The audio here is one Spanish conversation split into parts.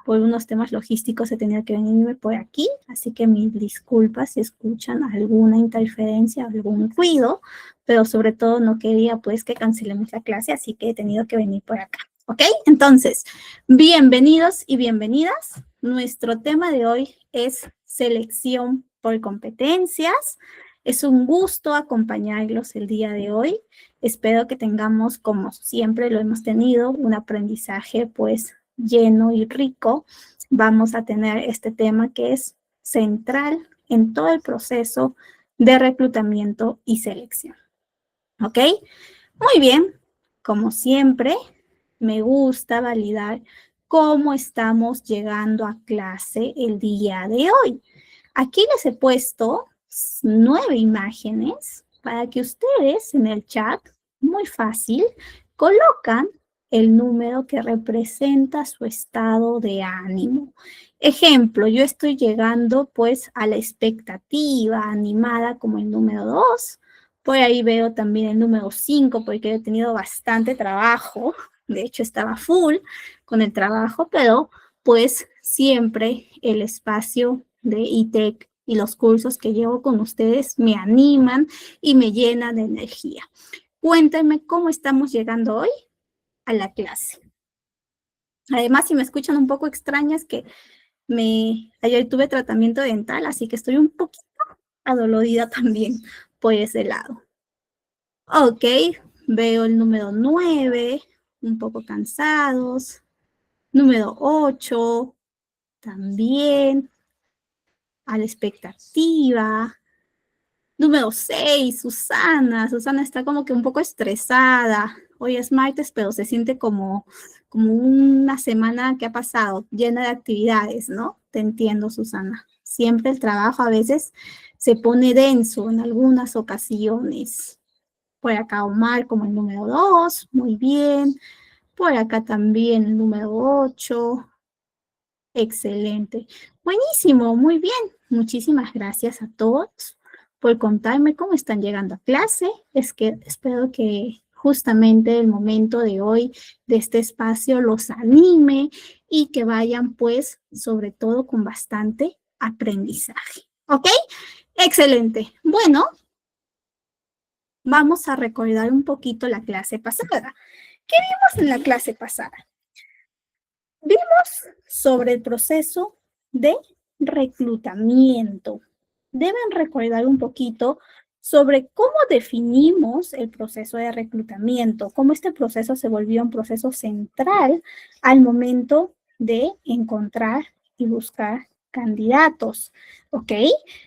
por unos temas logísticos he tenido que venirme por aquí, así que mis disculpas si escuchan alguna interferencia, algún ruido, pero sobre todo no quería pues que cancelemos la clase, así que he tenido que venir por acá, ¿ok? Entonces, bienvenidos y bienvenidas. Nuestro tema de hoy es selección por competencias. Es un gusto acompañarlos el día de hoy. Espero que tengamos, como siempre lo hemos tenido, un aprendizaje pues lleno y rico. Vamos a tener este tema que es central en todo el proceso de reclutamiento y selección. ¿Ok? Muy bien. Como siempre, me gusta validar cómo estamos llegando a clase el día de hoy. Aquí les he puesto 9 imágenes para que ustedes en el chat, muy fácil, colocan el número que representa su estado de ánimo. Ejemplo, yo estoy llegando pues a la expectativa animada como el número 2. Por ahí veo también el número 5 porque he tenido bastante trabajo. De hecho, estaba full con el trabajo, pero pues siempre el espacio de ITEC y los cursos que llevo con ustedes me animan y me llenan de energía. Cuéntenme cómo estamos llegando hoy a la clase. Además, si me escuchan un poco extrañas, que ayer tuve tratamiento dental, así que estoy un poquito adolorida también por ese lado. Ok, veo el número 9, un poco cansados. Número 8, también a la expectativa. Número 6, Susana. Susana está como que un poco estresada. Hoy es martes, pero se siente como una semana que ha pasado llena de actividades, ¿no? Te entiendo, Susana. Siempre el trabajo a veces se pone denso en algunas ocasiones. Por acá Omar como el número 2, muy bien. Por acá también el número 8. Excelente. Buenísimo, muy bien. Muchísimas gracias a todos por contarme cómo están llegando a clase. Es que espero que justamente el momento de hoy de este espacio los anime y que vayan pues sobre todo con bastante aprendizaje. ¿Ok? Excelente. Bueno, vamos a recordar un poquito la clase pasada. ¿Qué vimos en la clase pasada? Vimos sobre el proceso de reclutamiento. Deben recordar un poquito sobre cómo definimos el proceso de reclutamiento, cómo este proceso se volvió un proceso central al momento de encontrar y buscar candidatos, ¿ok?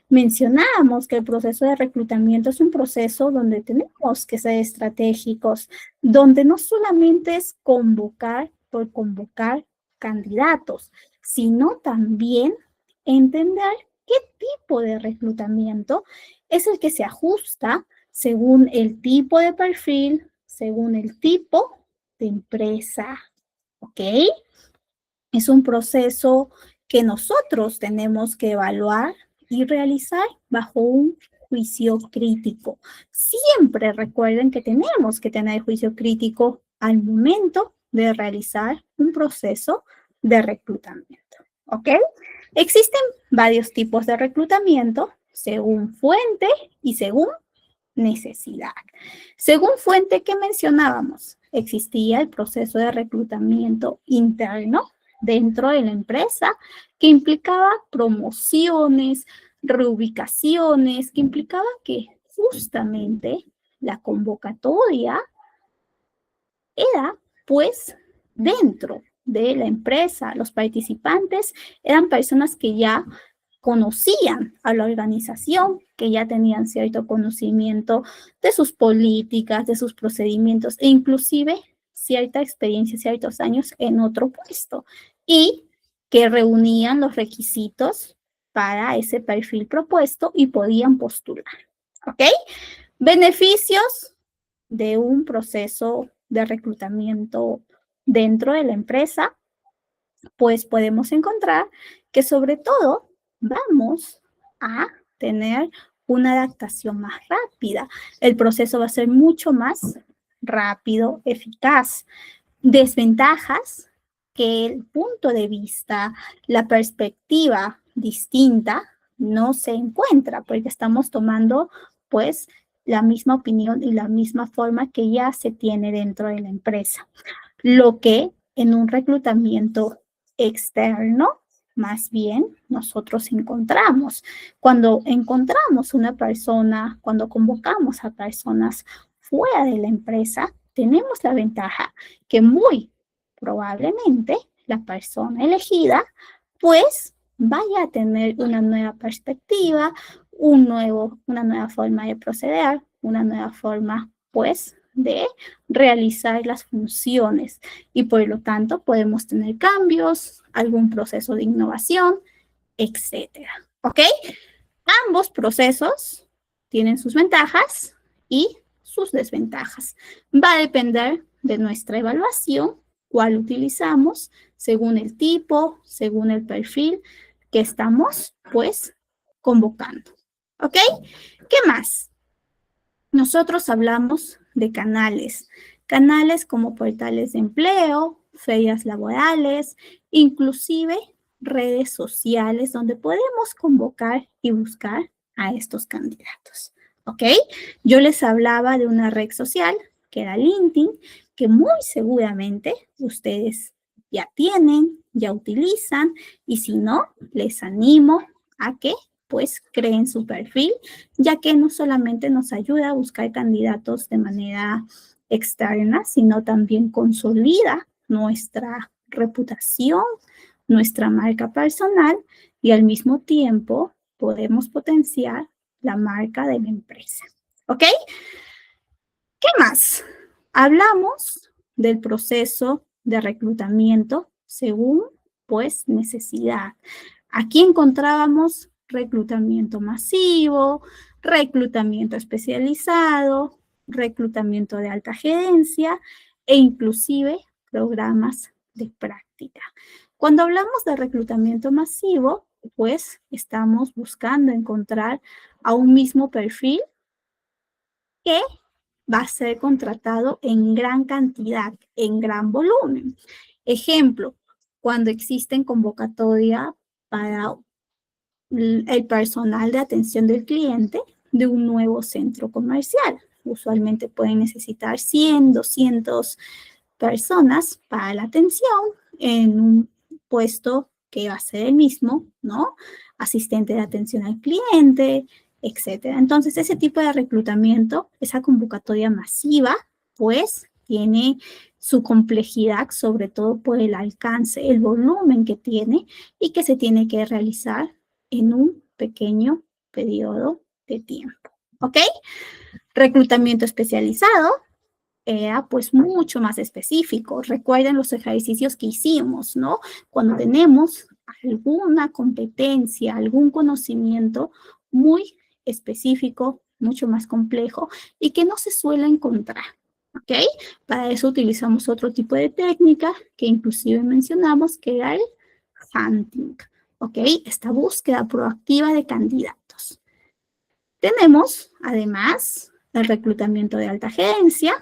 Mencionábamos que el proceso de reclutamiento es un proceso donde tenemos que ser estratégicos, donde no solamente es convocar por convocar candidatos, sino también entender qué tipo de reclutamiento es el que se ajusta según el tipo de perfil, según el tipo de empresa, ¿ok? Es un proceso que nosotros tenemos que evaluar y realizar bajo un juicio crítico. Siempre recuerden que tenemos que tener juicio crítico al momento de realizar un proceso de reclutamiento, ¿ok? Existen varios tipos de reclutamiento según fuente y según necesidad. Según fuente que mencionábamos, existía el proceso de reclutamiento interno dentro de la empresa que implicaba promociones, reubicaciones, que implicaba que justamente la convocatoria era pues dentro de la empresa. Los participantes eran personas que ya conocían a la organización, que ya tenían cierto conocimiento de sus políticas, de sus procedimientos e inclusive cierta experiencia, ciertos años en otro puesto y que reunían los requisitos para ese perfil propuesto y podían postular. ¿Ok? Beneficios de un proceso de reclutamiento dentro de la empresa, pues podemos encontrar que sobre todo vamos a tener una adaptación más rápida. El proceso va a ser mucho más rápido, eficaz. Desventajas que el punto de vista, la perspectiva distinta no se encuentra, porque estamos tomando, pues, la misma opinión y la misma forma que ya se tiene dentro de la empresa. Lo que en un reclutamiento externo, más bien, nosotros encontramos. Cuando encontramos una persona, cuando convocamos a personas fuera de la empresa, tenemos la ventaja que muy probablemente la persona elegida, pues, vaya a tener una nueva perspectiva, una nueva forma de proceder, una nueva forma, pues, de realizar las funciones y por lo tanto podemos tener cambios, algún proceso de innovación, etcétera. ¿Ok? Ambos procesos tienen sus ventajas y sus desventajas. Va a depender de nuestra evaluación, cuál utilizamos, según el tipo, según el perfil que estamos, pues, convocando. ¿Ok? ¿Qué más? Nosotros hablamos de canales como portales de empleo, ferias laborales, inclusive redes sociales donde podemos convocar y buscar a estos candidatos. ¿Ok? Yo les hablaba de una red social que era LinkedIn, que muy seguramente ustedes ya tienen, ya utilizan, y si no, les animo a que pues creen su perfil, ya que no solamente nos ayuda a buscar candidatos de manera externa, sino también consolida nuestra reputación, nuestra marca personal y al mismo tiempo podemos potenciar la marca de la empresa. ¿Ok? ¿Qué más? Hablamos del proceso de reclutamiento según, pues, necesidad. Aquí encontrábamos reclutamiento masivo, reclutamiento especializado, reclutamiento de alta gerencia e inclusive programas de práctica. Cuando hablamos de reclutamiento masivo, pues estamos buscando encontrar a un mismo perfil que va a ser contratado en gran cantidad, en gran volumen. Ejemplo, cuando existen convocatorias para el personal de atención del cliente de un nuevo centro comercial. Usualmente pueden necesitar 100, 200 personas para la atención en un puesto que va a ser el mismo, ¿no? Asistente de atención al cliente, etcétera. Entonces, ese tipo de reclutamiento, esa convocatoria masiva, pues tiene su complejidad, sobre todo por el alcance, el volumen que tiene y que se tiene que realizar en un pequeño periodo de tiempo. ¿Ok? Reclutamiento especializado era pues mucho más específico. Recuerden los ejercicios que hicimos, ¿no? Cuando tenemos alguna competencia, algún conocimiento muy específico, mucho más complejo y que no se suele encontrar. ¿Ok? Para eso utilizamos otro tipo de técnica que inclusive mencionamos que era el hunting. ¿Ok? Esta búsqueda proactiva de candidatos. Tenemos, además, el reclutamiento de alta gerencia,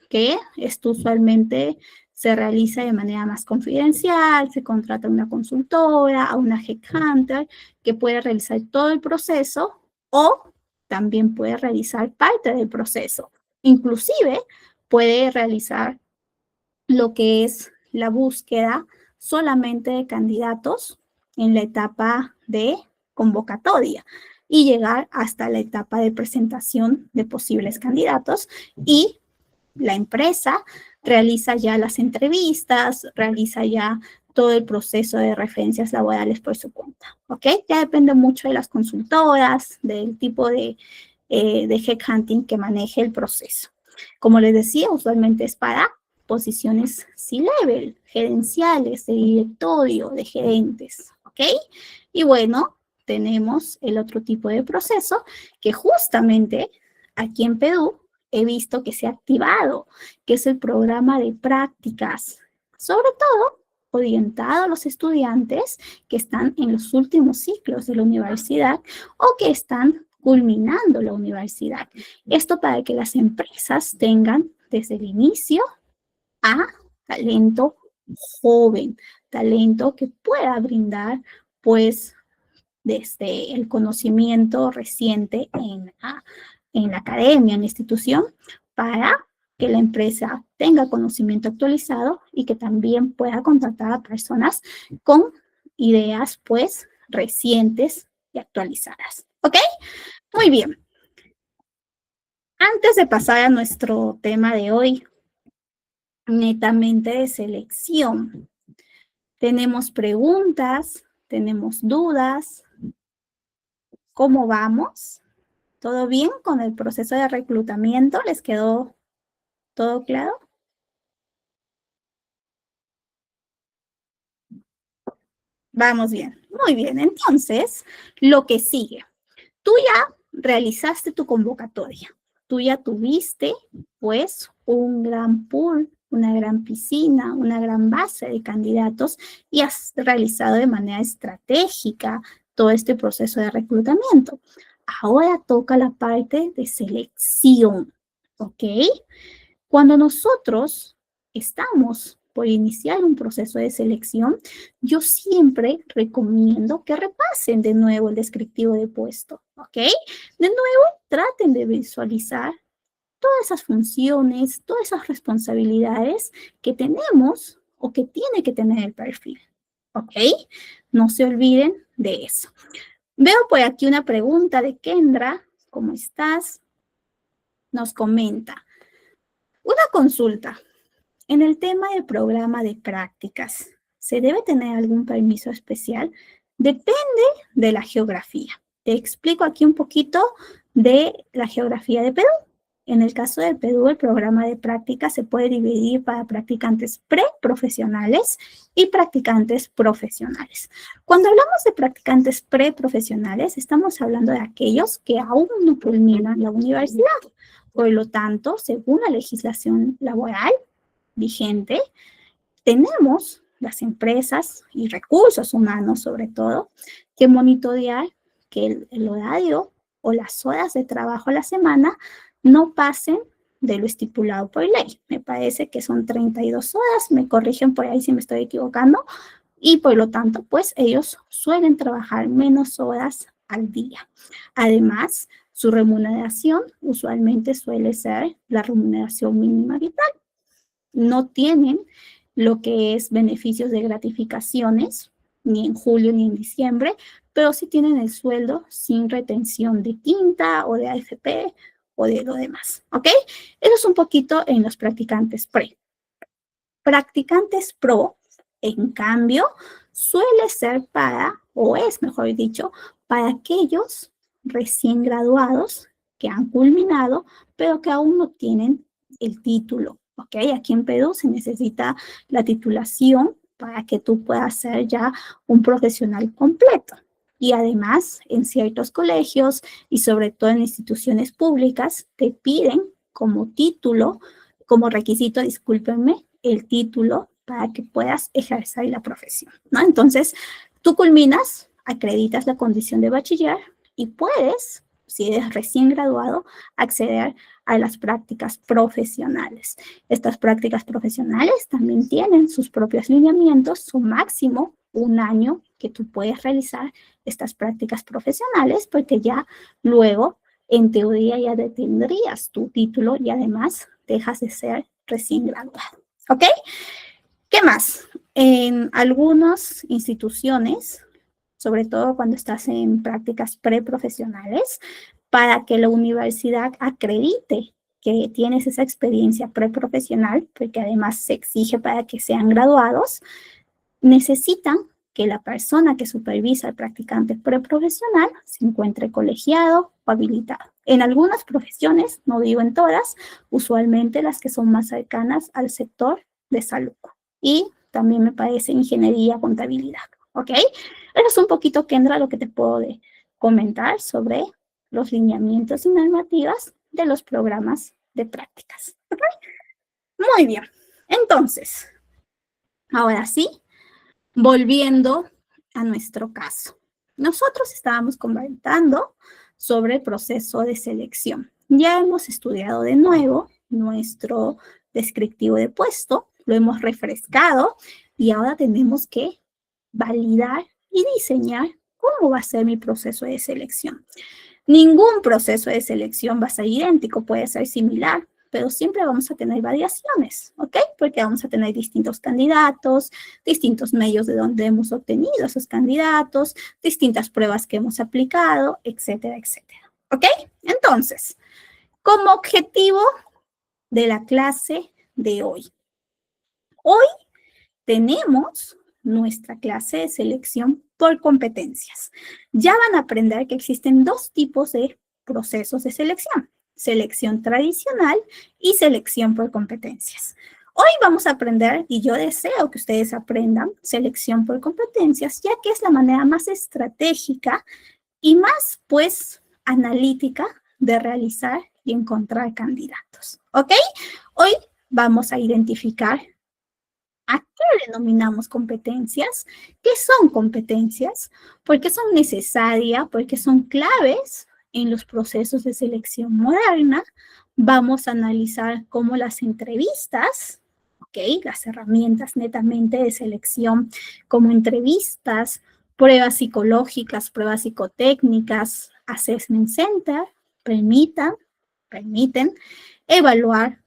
que esto usualmente se realiza de manera más confidencial, se contrata a una consultora, a una headhunter, que puede realizar todo el proceso o también puede realizar parte del proceso. Inclusive puede realizar lo que es la búsqueda solamente de candidatos en la etapa de convocatoria y llegar hasta la etapa de presentación de posibles candidatos y la empresa realiza ya las entrevistas, realiza ya todo el proceso de referencias laborales por su cuenta, ¿ok? Ya depende mucho de las consultoras, del tipo de headhunting que maneje el proceso. Como les decía, usualmente es para posiciones C-level, gerenciales, de directorio, de gerentes, ¿ok? Y bueno, tenemos el otro tipo de proceso que justamente aquí en Perú he visto que se ha activado, que es el programa de prácticas, sobre todo orientado a los estudiantes que están en los últimos ciclos de la universidad o que están culminando la universidad. Esto para que las empresas tengan desde el inicio a talento joven, talento que pueda brindar, pues, desde el conocimiento reciente en la academia, en la institución, para que la empresa tenga conocimiento actualizado y que también pueda contratar a personas con ideas, pues, recientes y actualizadas. ¿Ok? Muy bien. Antes de pasar a nuestro tema de hoy, netamente de selección, tenemos preguntas, tenemos dudas. ¿Cómo vamos? ¿Todo bien con el proceso de reclutamiento? ¿Les quedó todo claro? Vamos bien. Muy bien. Entonces, lo que sigue. Tú ya realizaste tu convocatoria. Tú ya tuviste, pues, un gran pool, una gran piscina, una gran base de candidatos y has realizado de manera estratégica todo este proceso de reclutamiento. Ahora toca la parte de selección, ¿ok? Cuando nosotros estamos por iniciar un proceso de selección, yo siempre recomiendo que repasen de nuevo el descriptivo de puesto, ¿ok? De nuevo, traten de visualizar todas esas funciones, todas esas responsabilidades que tenemos o que tiene que tener el perfil, ¿ok? No se olviden de eso. Veo por aquí una pregunta de Kendra. ¿Cómo estás? Nos comenta. Una consulta. En el tema del programa de prácticas, ¿se debe tener algún permiso especial? Depende de la geografía. Te explico aquí un poquito de la geografía de Perú. En el caso de Perú, el programa de prácticas se puede dividir para practicantes preprofesionales y practicantes profesionales. Cuando hablamos de practicantes preprofesionales, estamos hablando de aquellos que aún no culminan la universidad. Por lo tanto, según la legislación laboral vigente, tenemos las empresas y recursos humanos, sobre todo, que monitorear que el horario o las horas de trabajo a la semana no pasen de lo estipulado por ley. Me parece que son 32 horas, me corrigen por ahí si me estoy equivocando, y por lo tanto, pues ellos suelen trabajar menos horas al día. Además, su remuneración usualmente suele ser la remuneración mínima vital. No tienen lo que es beneficios de gratificaciones, ni en julio ni en diciembre, pero sí tienen el sueldo sin retención de quinta o de AFP o de lo demás, ¿ok? Eso es un poquito en los practicantes pre. Practicantes pro, en cambio, suele ser para, o es mejor dicho, para aquellos recién graduados que han culminado, pero que aún no tienen el título. ¿Ok? Aquí en Perú se necesita la titulación para que tú puedas ser ya un profesional completo. Y además, en ciertos colegios y sobre todo en instituciones públicas, te piden como título, como requisito, discúlpenme, el título para que puedas ejercer la profesión, ¿no? Entonces, tú culminas, acreditas la condición de bachiller y puedes, si eres recién graduado, acceder a las prácticas profesionales. Estas prácticas profesionales también tienen sus propios lineamientos, su máximo un año que tú puedes realizar estas prácticas profesionales, porque ya luego, en teoría, ya tendrías tu título y además dejas de ser recién graduado. ¿Ok? ¿Qué más? En algunas instituciones, sobre todo cuando estás en prácticas preprofesionales, para que la universidad acredite que tienes esa experiencia preprofesional, porque además se exige para que sean graduados, necesitan que la persona que supervisa al practicante preprofesional se encuentre colegiado o habilitado. En algunas profesiones, no digo en todas, usualmente las que son más cercanas al sector de salud. Y también me parece ingeniería, contabilidad. ¿Ok? Eso es un poquito, Kendra, lo que te puedo comentar sobre los lineamientos y normativas de los programas de prácticas. ¿Ok? Muy bien. Entonces, ahora sí, volviendo a nuestro caso. Nosotros estábamos comentando sobre el proceso de selección. Ya hemos estudiado de nuevo nuestro descriptivo de puesto, lo hemos refrescado y ahora tenemos que validar y diseñar cómo va a ser mi proceso de selección. Ningún proceso de selección va a ser idéntico, puede ser similar, pero siempre vamos a tener variaciones, ¿ok? Porque vamos a tener distintos candidatos, distintos medios de donde hemos obtenido esos candidatos, distintas pruebas que hemos aplicado, etcétera, etcétera, ¿ok? Entonces, como objetivo de la clase de hoy. Hoy tenemos nuestra clase de selección por competencias. Ya van a aprender que existen dos tipos de procesos de selección: selección tradicional y selección por competencias. Hoy vamos a aprender, y yo deseo que ustedes aprendan, selección por competencias, ya que es la manera más estratégica y más, pues, analítica de realizar y encontrar candidatos, ¿ok? Hoy vamos a identificar ¿a qué denominamos competencias? ¿Qué son competencias? ¿Por qué son necesarias? ¿Por qué son claves en los procesos de selección moderna? Vamos a analizar cómo las entrevistas, ¿ok? Las herramientas netamente de selección como entrevistas, pruebas psicológicas, pruebas psicotécnicas, assessment center, permiten evaluar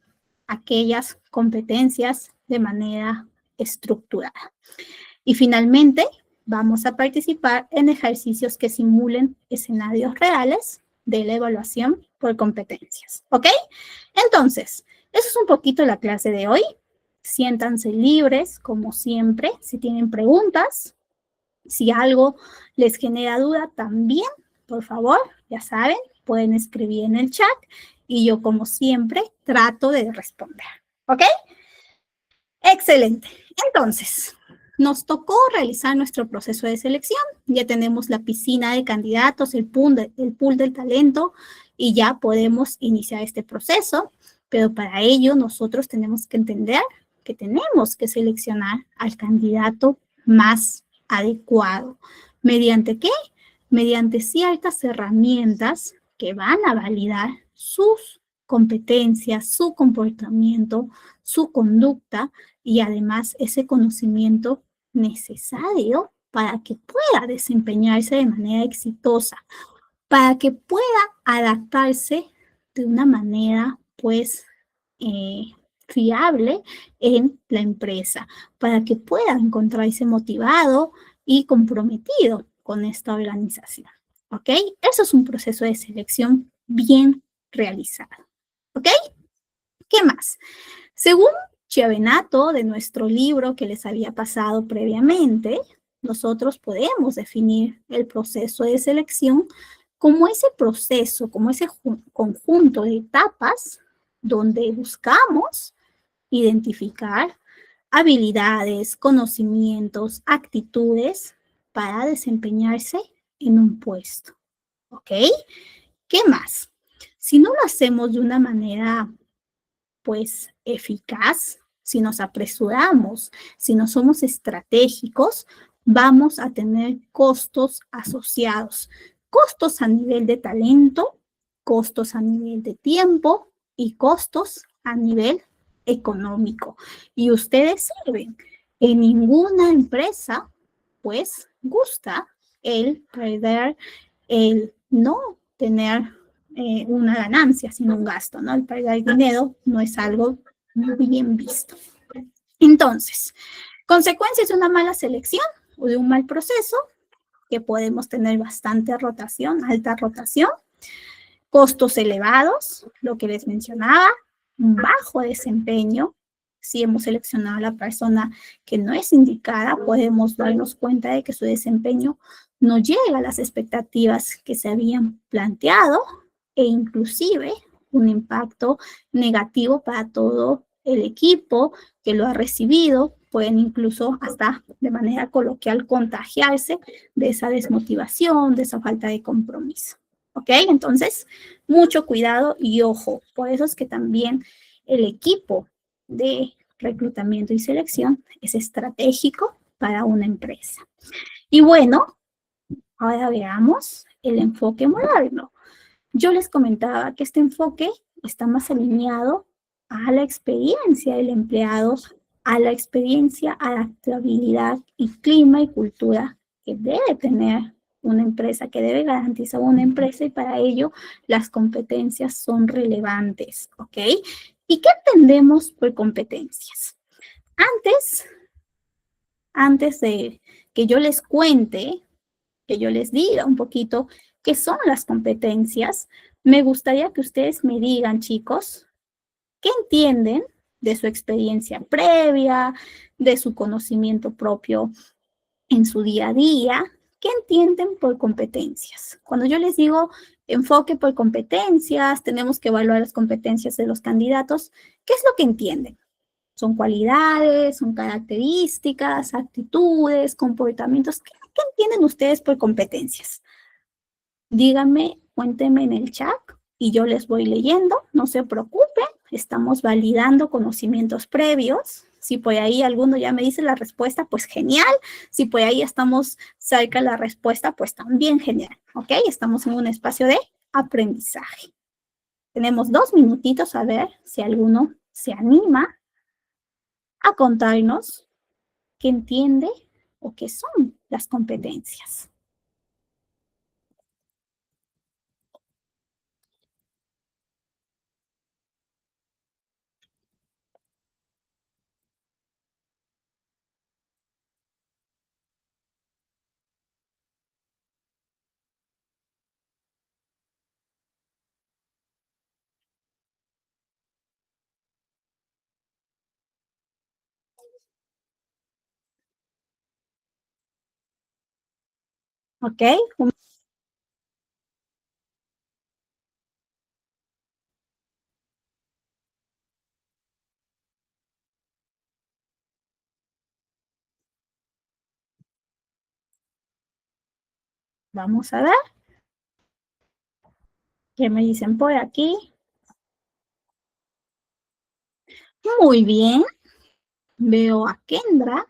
aquellas competencias de manera estructurada. Y finalmente, vamos a participar en ejercicios que simulen escenarios reales de la evaluación por competencias, ¿ok? Entonces, eso es un poquito la clase de hoy. Siéntanse libres, como siempre, si tienen preguntas, si algo les genera duda también, por favor, ya saben, pueden escribir en el chat y yo, como siempre, trato de responder, ¿ok? Excelente. Entonces, nos tocó realizar nuestro proceso de selección. Ya tenemos la piscina de candidatos, el pool del talento, y ya podemos iniciar este proceso. Pero para ello, nosotros tenemos que entender que tenemos que seleccionar al candidato más adecuado. ¿Mediante qué? Mediante ciertas herramientas que van a validar sus competencias, su comportamiento, su conducta y además ese conocimiento necesario para que pueda desempeñarse de manera exitosa, para que pueda adaptarse de una manera, pues, fiable en la empresa, para que pueda encontrarse motivado y comprometido con esta organización, ¿ok? Eso es un proceso de selección bien realizado, ¿ok? ¿Qué más? Según Chiavenato, de nuestro libro que les había pasado previamente, nosotros podemos definir el proceso de selección como ese proceso, como ese conjunto de etapas donde buscamos identificar habilidades, conocimientos, actitudes para desempeñarse en un puesto, ¿ok? ¿Qué más? Si no lo hacemos de una manera, pues, eficaz, si nos apresuramos, si no somos estratégicos, vamos a tener costos asociados. Costos a nivel de talento, costos a nivel de tiempo y costos a nivel económico. Y ustedes saben, en ninguna empresa, pues, gusta el perder, el no tener una ganancia, sino un gasto, ¿no? El perder dinero no es algo muy bien visto. Entonces, consecuencias de una mala selección o de un mal proceso, que podemos tener bastante rotación, alta rotación, costos elevados, lo que les mencionaba, un bajo desempeño. Si hemos seleccionado a la persona que no es indicada, podemos darnos cuenta de que su desempeño no llega a las expectativas que se habían planteado e inclusive un impacto negativo para todo el equipo que lo ha recibido. Pueden incluso hasta de manera coloquial contagiarse de esa desmotivación, de esa falta de compromiso. ¿Ok? Entonces, mucho cuidado y ojo. Por eso es que también el equipo de reclutamiento y selección es estratégico para una empresa. Y bueno, ahora veamos el enfoque moderno. Yo les comentaba que este enfoque está más alineado a la experiencia del empleado, a la experiencia, adaptabilidad y clima y cultura que debe tener una empresa, que debe garantizar una empresa, y para ello las competencias son relevantes, ¿ok? ¿Y qué entendemos por competencias? Antes de que yo les cuente, que yo les diga un poquito qué son las competencias, me gustaría que ustedes me digan, chicos, qué entienden de su experiencia previa, de su conocimiento propio en su día a día. ¿Qué entienden por competencias? Cuando yo les digo enfoque por competencias, tenemos que evaluar las competencias de los candidatos, ¿qué es lo que entienden? ¿Son cualidades, son características, actitudes, comportamientos? ¿Qué entienden ustedes por competencias? Díganme, cuéntenme en el chat y yo les voy leyendo, no se preocupen, estamos validando conocimientos previos. Si por ahí alguno ya me dice la respuesta, pues genial. Si por ahí estamos cerca de la respuesta, pues también genial, ¿ok? Estamos en un espacio de aprendizaje. Tenemos 2 minutitos a ver si alguno se anima a contarnos qué entiende o qué son las competencias. ¿Ok? Vamos a ver qué me dicen por aquí. Muy bien. Veo a Kendra,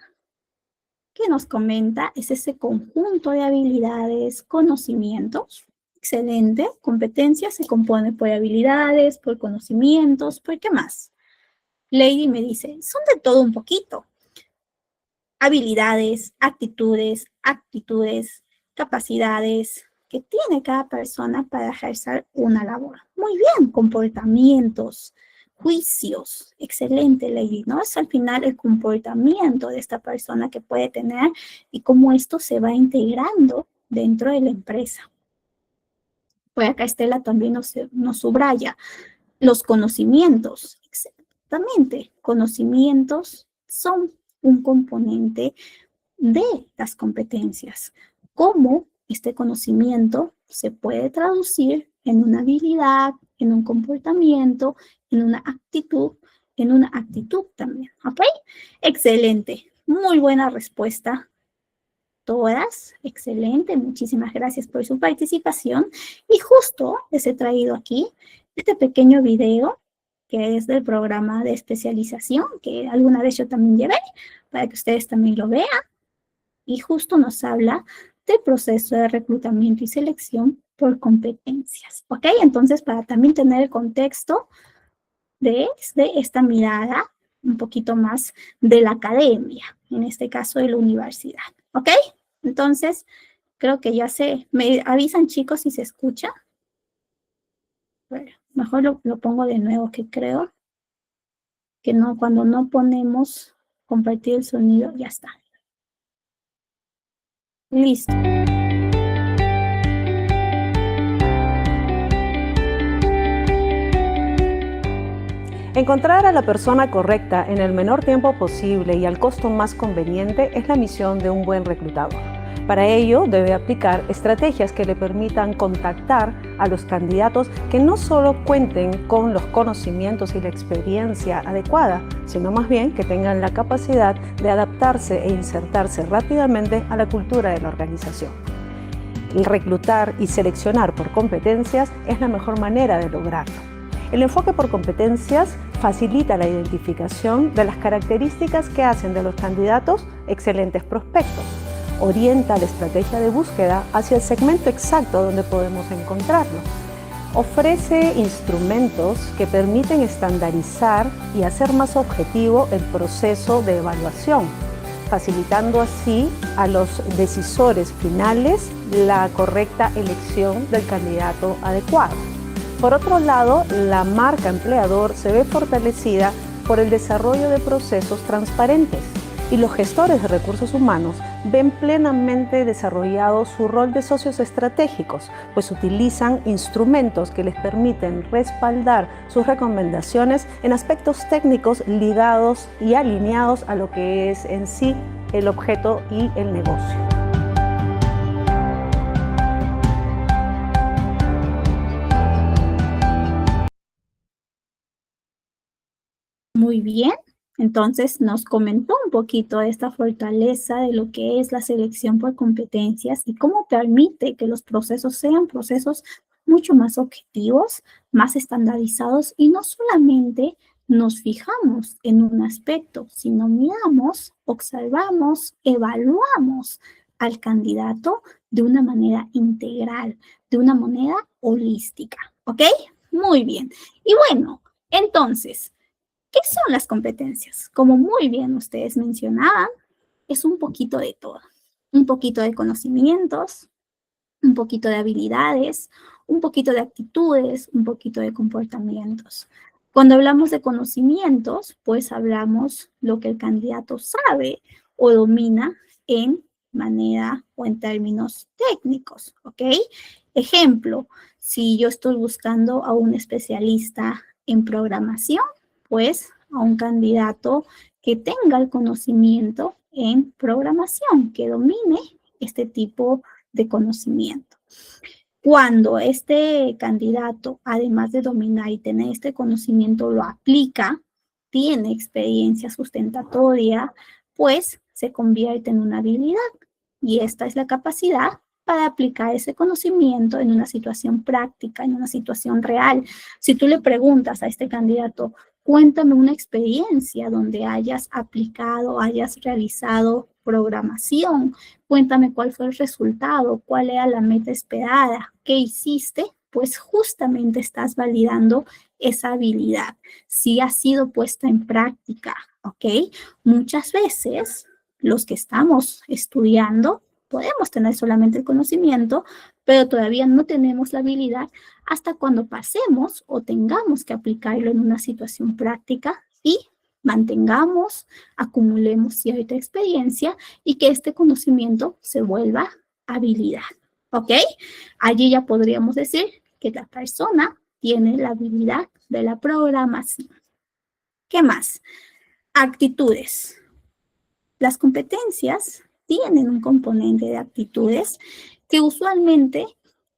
que nos comenta, es ese conjunto de habilidades, conocimientos. Excelente. Competencia se compone por habilidades, por conocimientos, ¿por qué más? Lady me dice, son de todo un poquito. Habilidades, actitudes, capacidades que tiene cada persona para ejercer una labor. Muy bien, comportamientos, juicios, excelente, Lady, ¿no? Es al final el comportamiento de esta persona que puede tener y cómo esto se va integrando dentro de la empresa. Pues acá Estela también nos subraya los conocimientos. Exactamente, conocimientos son un componente de las competencias. ¿Cómo este conocimiento se puede traducir en una habilidad, en un comportamiento, en una actitud también? ¿Ok? Excelente. Muy buena respuesta. Todas, excelente, muchísimas gracias por su participación. Y justo les he traído aquí este pequeño video que es del programa de especialización que alguna vez yo también llevé, para que ustedes también lo vean. Y justo nos habla del proceso de reclutamiento y selección por competencias, ¿ok? Entonces, para también tener el contexto de esta mirada un poquito más de la academia, en este caso de la universidad, ¿ok? Entonces, creo que ya me avisan chicos si se escucha. Bueno, mejor lo pongo de nuevo, que creo que no, cuando no ponemos compartir el sonido, ya está. Listo. Encontrar a la persona correcta en el menor tiempo posible y al costo más conveniente es la misión de un buen reclutador. Para ello, debe aplicar estrategias que le permitan contactar a los candidatos que no solo cuenten con los conocimientos y la experiencia adecuada, sino más bien que tengan la capacidad de adaptarse e insertarse rápidamente a la cultura de la organización. El reclutar y seleccionar por competencias es la mejor manera de lograrlo. El enfoque por competencias facilita la identificación de las características que hacen de los candidatos excelentes prospectos. Orienta la estrategia de búsqueda hacia el segmento exacto donde podemos encontrarlo. Ofrece instrumentos que permiten estandarizar y hacer más objetivo el proceso de evaluación, facilitando así a los decisores finales la correcta elección del candidato adecuado. Por otro lado, la marca empleador se ve fortalecida por el desarrollo de procesos transparentes y los gestores de recursos humanos ven plenamente desarrollado su rol de socios estratégicos, pues utilizan instrumentos que les permiten respaldar sus recomendaciones en aspectos técnicos ligados y alineados a lo que es en sí el objeto y el negocio. Muy bien, entonces nos comentó un poquito de esta fortaleza de lo que es la selección por competencias y cómo permite que los procesos sean procesos mucho más objetivos, más estandarizados y no solamente nos fijamos en un aspecto, sino miramos, observamos, evaluamos al candidato de una manera integral, de una manera holística, ¿ok? Muy bien. Y bueno, entonces, ¿qué son las competencias? Como muy bien ustedes mencionaban, es un poquito de todo. Un poquito de conocimientos, un poquito de habilidades, un poquito de actitudes, un poquito de comportamientos. Cuando hablamos de conocimientos, pues hablamos lo que el candidato sabe o domina en manera o en términos técnicos, ¿ok? Ejemplo, si yo estoy buscando a un especialista en programación, pues a un candidato que tenga el conocimiento en programación, que domine este tipo de conocimiento. Cuando este candidato, además de dominar y tener este conocimiento, lo aplica, tiene experiencia sustentatoria, pues se convierte en una habilidad. Y esta es la capacidad para aplicar ese conocimiento en una situación práctica, en una situación real. Si tú le preguntas a este candidato, cuéntame una experiencia donde hayas aplicado, hayas realizado programación, cuéntame cuál fue el resultado, cuál era la meta esperada, qué hiciste, pues justamente estás validando esa habilidad, si ha sido puesta en práctica, ¿ok? Muchas veces los que estamos estudiando podemos tener solamente el conocimiento, pero todavía no tenemos la habilidad hasta cuando pasemos o tengamos que aplicarlo en una situación práctica y mantengamos, acumulemos cierta experiencia y que este conocimiento se vuelva habilidad, ¿ok? Allí ya podríamos decir que la persona tiene la habilidad de la programación. ¿Qué más? Actitudes. Las competencias tienen un componente de actitudes que usualmente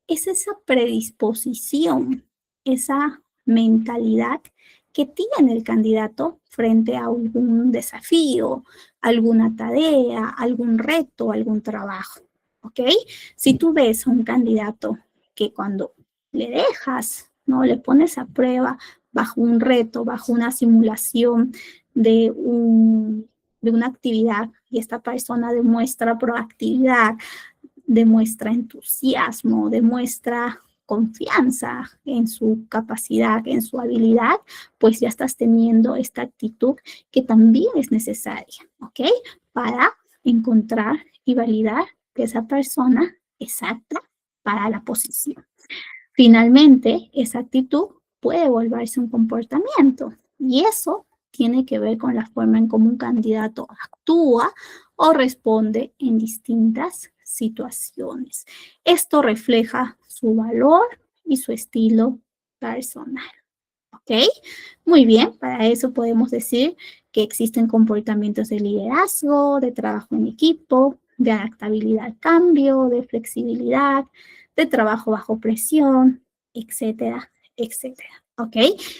es esa predisposición, esa mentalidad que tiene el candidato frente a algún desafío, alguna tarea, algún reto, algún trabajo, ¿ok? Si tú ves a un candidato que cuando le dejas, ¿no? Le pones a prueba bajo un reto, bajo una simulación de una actividad y esta persona demuestra proactividad, demuestra entusiasmo, demuestra confianza en su capacidad, en su habilidad, pues ya estás teniendo esta actitud que también es necesaria, ¿ok? Para encontrar y validar que esa persona es apta para la posición. Finalmente, esa actitud puede volverse un comportamiento y eso tiene que ver con la forma en cómo un candidato actúa o responde en distintas situaciones. Esto refleja su valor y su estilo personal. ¿Ok? Muy bien, para eso podemos decir que existen comportamientos de liderazgo, de trabajo en equipo, de adaptabilidad al cambio, de flexibilidad, de trabajo bajo presión, etcétera, etcétera. ¿Ok?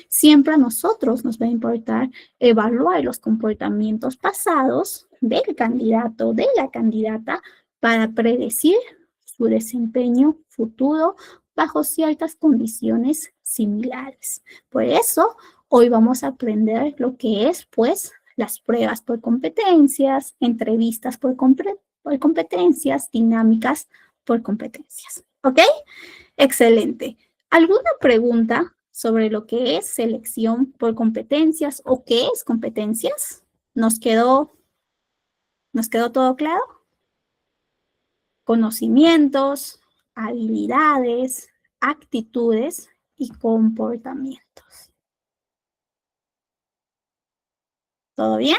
Siempre a nosotros nos va a importar evaluar los comportamientos pasados del candidato, de la candidata, para predecir su desempeño futuro bajo ciertas condiciones similares. Por eso, hoy vamos a aprender lo que es, pues, las pruebas por competencias, entrevistas por competencias, dinámicas por competencias. ¿Ok? Excelente. ¿Alguna pregunta sobre lo que es selección por competencias o qué es competencias? ¿Nos quedó todo claro? Conocimientos, habilidades, actitudes y comportamientos. ¿Todo bien?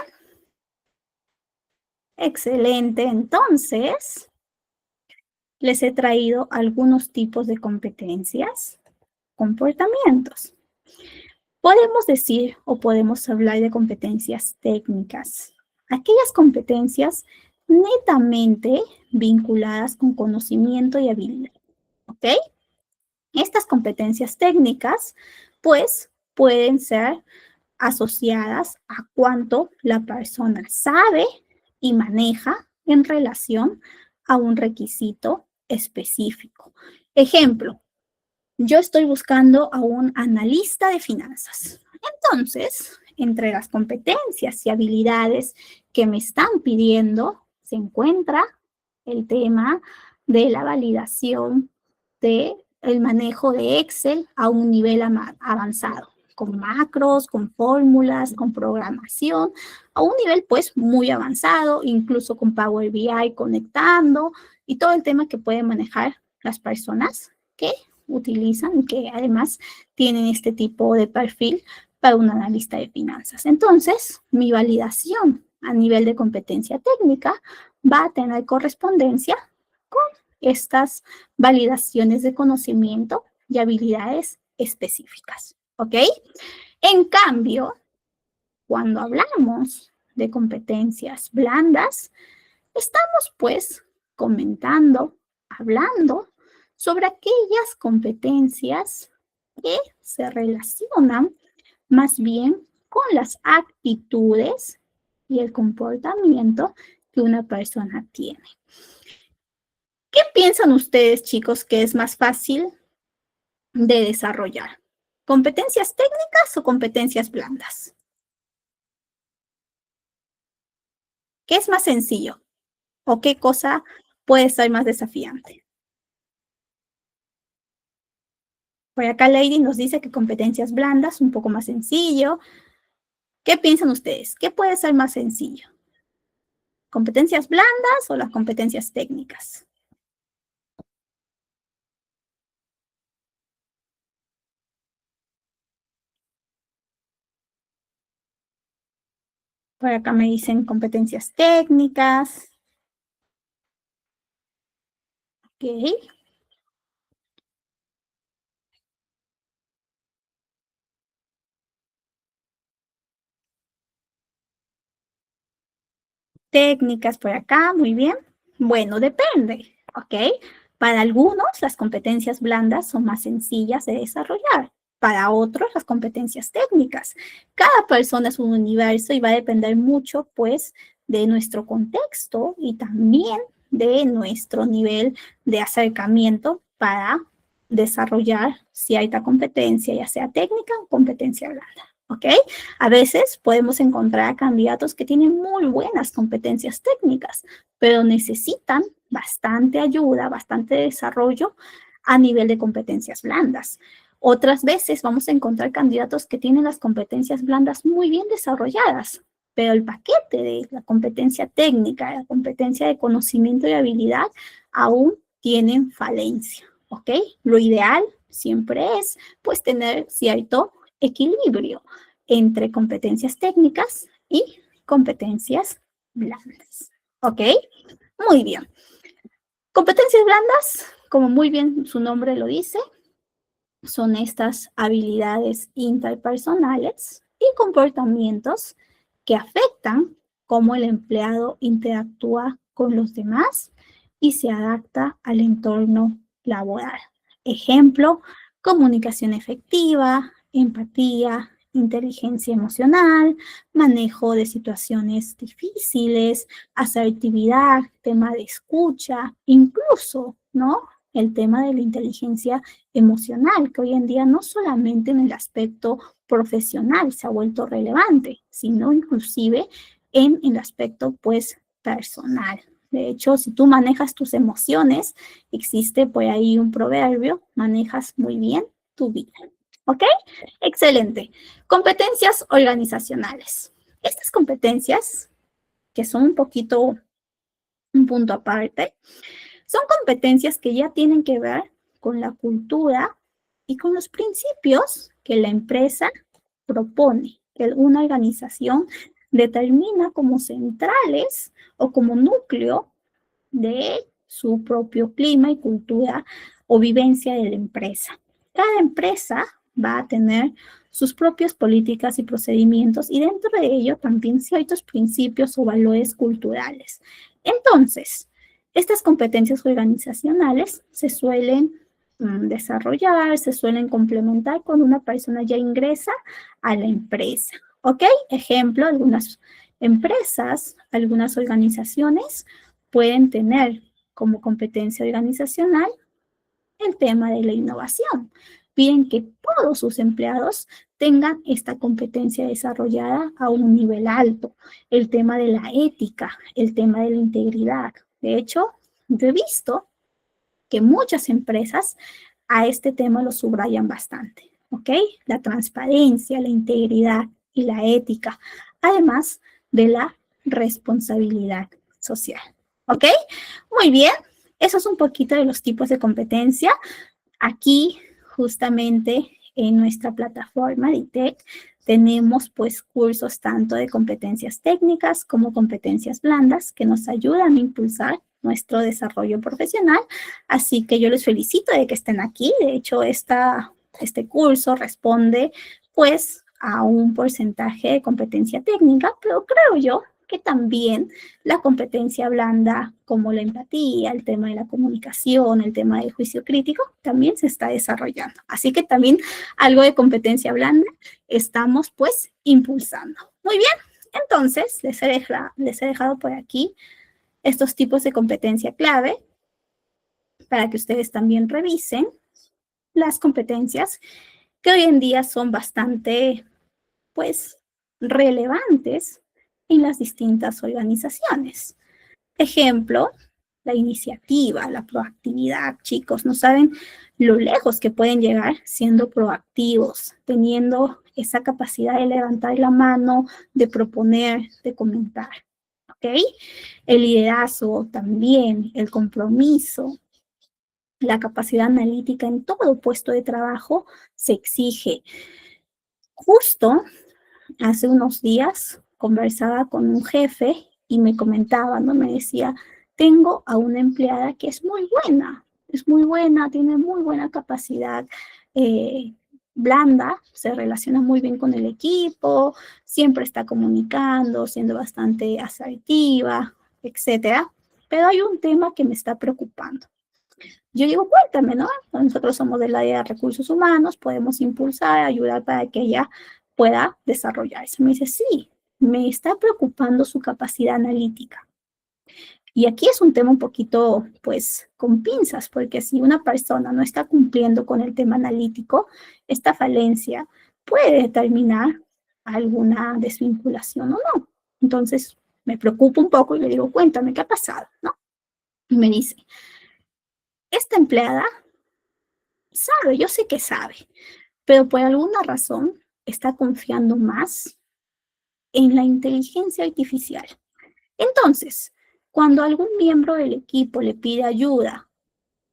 Excelente. Entonces, les he traído algunos tipos de competencias, comportamientos. Podemos decir o podemos hablar de competencias técnicas. Aquellas competencias netamente vinculadas con conocimiento y habilidad. ¿Ok? Estas competencias técnicas, pues, pueden ser asociadas a cuánto la persona sabe y maneja en relación a un requisito específico. Ejemplo, yo estoy buscando a un analista de finanzas. Entonces, entre las competencias y habilidades que me están pidiendo, se encuentra el tema de la validación del manejo de Excel a un nivel avanzado, con macros, con fórmulas, con programación, a un nivel pues muy avanzado, incluso con Power BI conectando y todo el tema que pueden manejar las personas que utilizan y que además tienen este tipo de perfil para un analista de finanzas. Entonces, mi validación a nivel de competencia técnica va a tener correspondencia con estas validaciones de conocimiento y habilidades específicas, ¿ok? En cambio, cuando hablamos de competencias blandas, estamos pues comentando, hablando sobre aquellas competencias que se relacionan más bien con las actitudes y el comportamiento que una persona tiene. ¿Qué piensan ustedes, chicos, que es más fácil de desarrollar? ¿Competencias técnicas o competencias blandas? ¿Qué es más sencillo? ¿O qué cosa puede ser más desafiante? Por acá Lady nos dice que competencias blandas, un poco más sencillo. ¿Qué piensan ustedes? ¿Qué puede ser más sencillo? ¿Competencias blandas o las competencias técnicas? Por acá me dicen competencias técnicas. Ok. Técnicas por acá, muy bien. Bueno, depende, ¿ok? Para algunos las competencias blandas son más sencillas de desarrollar. Para otros las competencias técnicas. Cada persona es un universo y va a depender mucho, pues, de nuestro contexto y también de nuestro nivel de acercamiento para desarrollar cierta competencia, ya sea técnica o competencia blanda. ¿Ok? A veces podemos encontrar candidatos que tienen muy buenas competencias técnicas, pero necesitan bastante ayuda, bastante desarrollo a nivel de competencias blandas. Otras veces vamos a encontrar candidatos que tienen las competencias blandas muy bien desarrolladas, pero el paquete de la competencia técnica, la competencia de conocimiento y habilidad aún tienen falencia, ¿ok? Lo ideal siempre es, pues, tener cierto equilibrio entre competencias técnicas y competencias blandas. ¿Ok? Muy bien. Competencias blandas, como muy bien su nombre lo dice, son estas habilidades interpersonales y comportamientos que afectan cómo el empleado interactúa con los demás y se adapta al entorno laboral. Ejemplo, comunicación efectiva, empatía, inteligencia emocional, manejo de situaciones difíciles, asertividad, tema de escucha, incluso, ¿no? El tema de la inteligencia emocional, que hoy en día no solamente en el aspecto profesional se ha vuelto relevante, sino inclusive en el aspecto, pues, personal. De hecho, si tú manejas tus emociones, existe por ahí un proverbio, manejas muy bien tu vida. ¿Ok? Excelente. Competencias organizacionales. Estas competencias, que son un punto aparte, son competencias que ya tienen que ver con la cultura y con los principios que la empresa propone, que una organización determina como centrales o como núcleo de su propio clima y cultura o vivencia de la empresa. Cada empresa va a tener sus propias políticas y procedimientos y dentro de ello también ciertos principios o valores culturales. Entonces, estas competencias organizacionales se suelen desarrollar, se suelen complementar cuando una persona ya ingresa a la empresa. ¿Ok? Ejemplo, algunas empresas, algunas organizaciones pueden tener como competencia organizacional el tema de la innovación. Piden que todos sus empleados tengan esta competencia desarrollada a un nivel alto. El tema de la ética, el tema de la integridad. De hecho, yo he visto que muchas empresas a este tema lo subrayan bastante, ¿ok? La transparencia, la integridad y la ética, además de la responsabilidad social, ¿ok? Muy bien, eso es un poquito de los tipos de competencia. Aquí, justamente en nuestra plataforma de ITEC, tenemos pues cursos tanto de competencias técnicas como competencias blandas que nos ayudan a impulsar nuestro desarrollo profesional. Así que yo les felicito de que estén aquí. De hecho, este curso responde pues a un porcentaje de competencia técnica, pero creo yo que también la competencia blanda, como la empatía, el tema de la comunicación, el tema del juicio crítico, también se está desarrollando. Así que también algo de competencia blanda estamos pues impulsando. Muy bien, entonces les he dejado por aquí estos tipos de competencia clave para que ustedes también revisen las competencias que hoy en día son bastante pues relevantes en las distintas organizaciones. Ejemplo, la iniciativa, la proactividad, chicos, no saben lo lejos que pueden llegar siendo proactivos, teniendo esa capacidad de levantar la mano, de proponer, de comentar, ¿ok? El liderazgo también, el compromiso, la capacidad analítica en todo puesto de trabajo se exige. Justo hace unos días conversaba con un jefe y me comentaba, ¿no? Me decía, tengo a una empleada que es muy buena, tiene muy buena capacidad blanda, se relaciona muy bien con el equipo, siempre está comunicando, siendo bastante asertiva, etcétera. Pero hay un tema que me está preocupando. Yo digo, cuéntame, ¿no? Nosotros somos del área de recursos humanos, podemos impulsar, ayudar para que ella pueda desarrollarse. Me dice, sí, me está preocupando su capacidad analítica. Y aquí es un tema un poquito, pues, con pinzas, porque si una persona no está cumpliendo con el tema analítico, esta falencia puede determinar alguna desvinculación o no. Entonces, me preocupa un poco y le digo, cuéntame, ¿qué ha pasado? ¿No? Y me dice, esta empleada sabe, yo sé que sabe, pero por alguna razón está confiando más en la inteligencia artificial. Entonces, cuando algún miembro del equipo le pide ayuda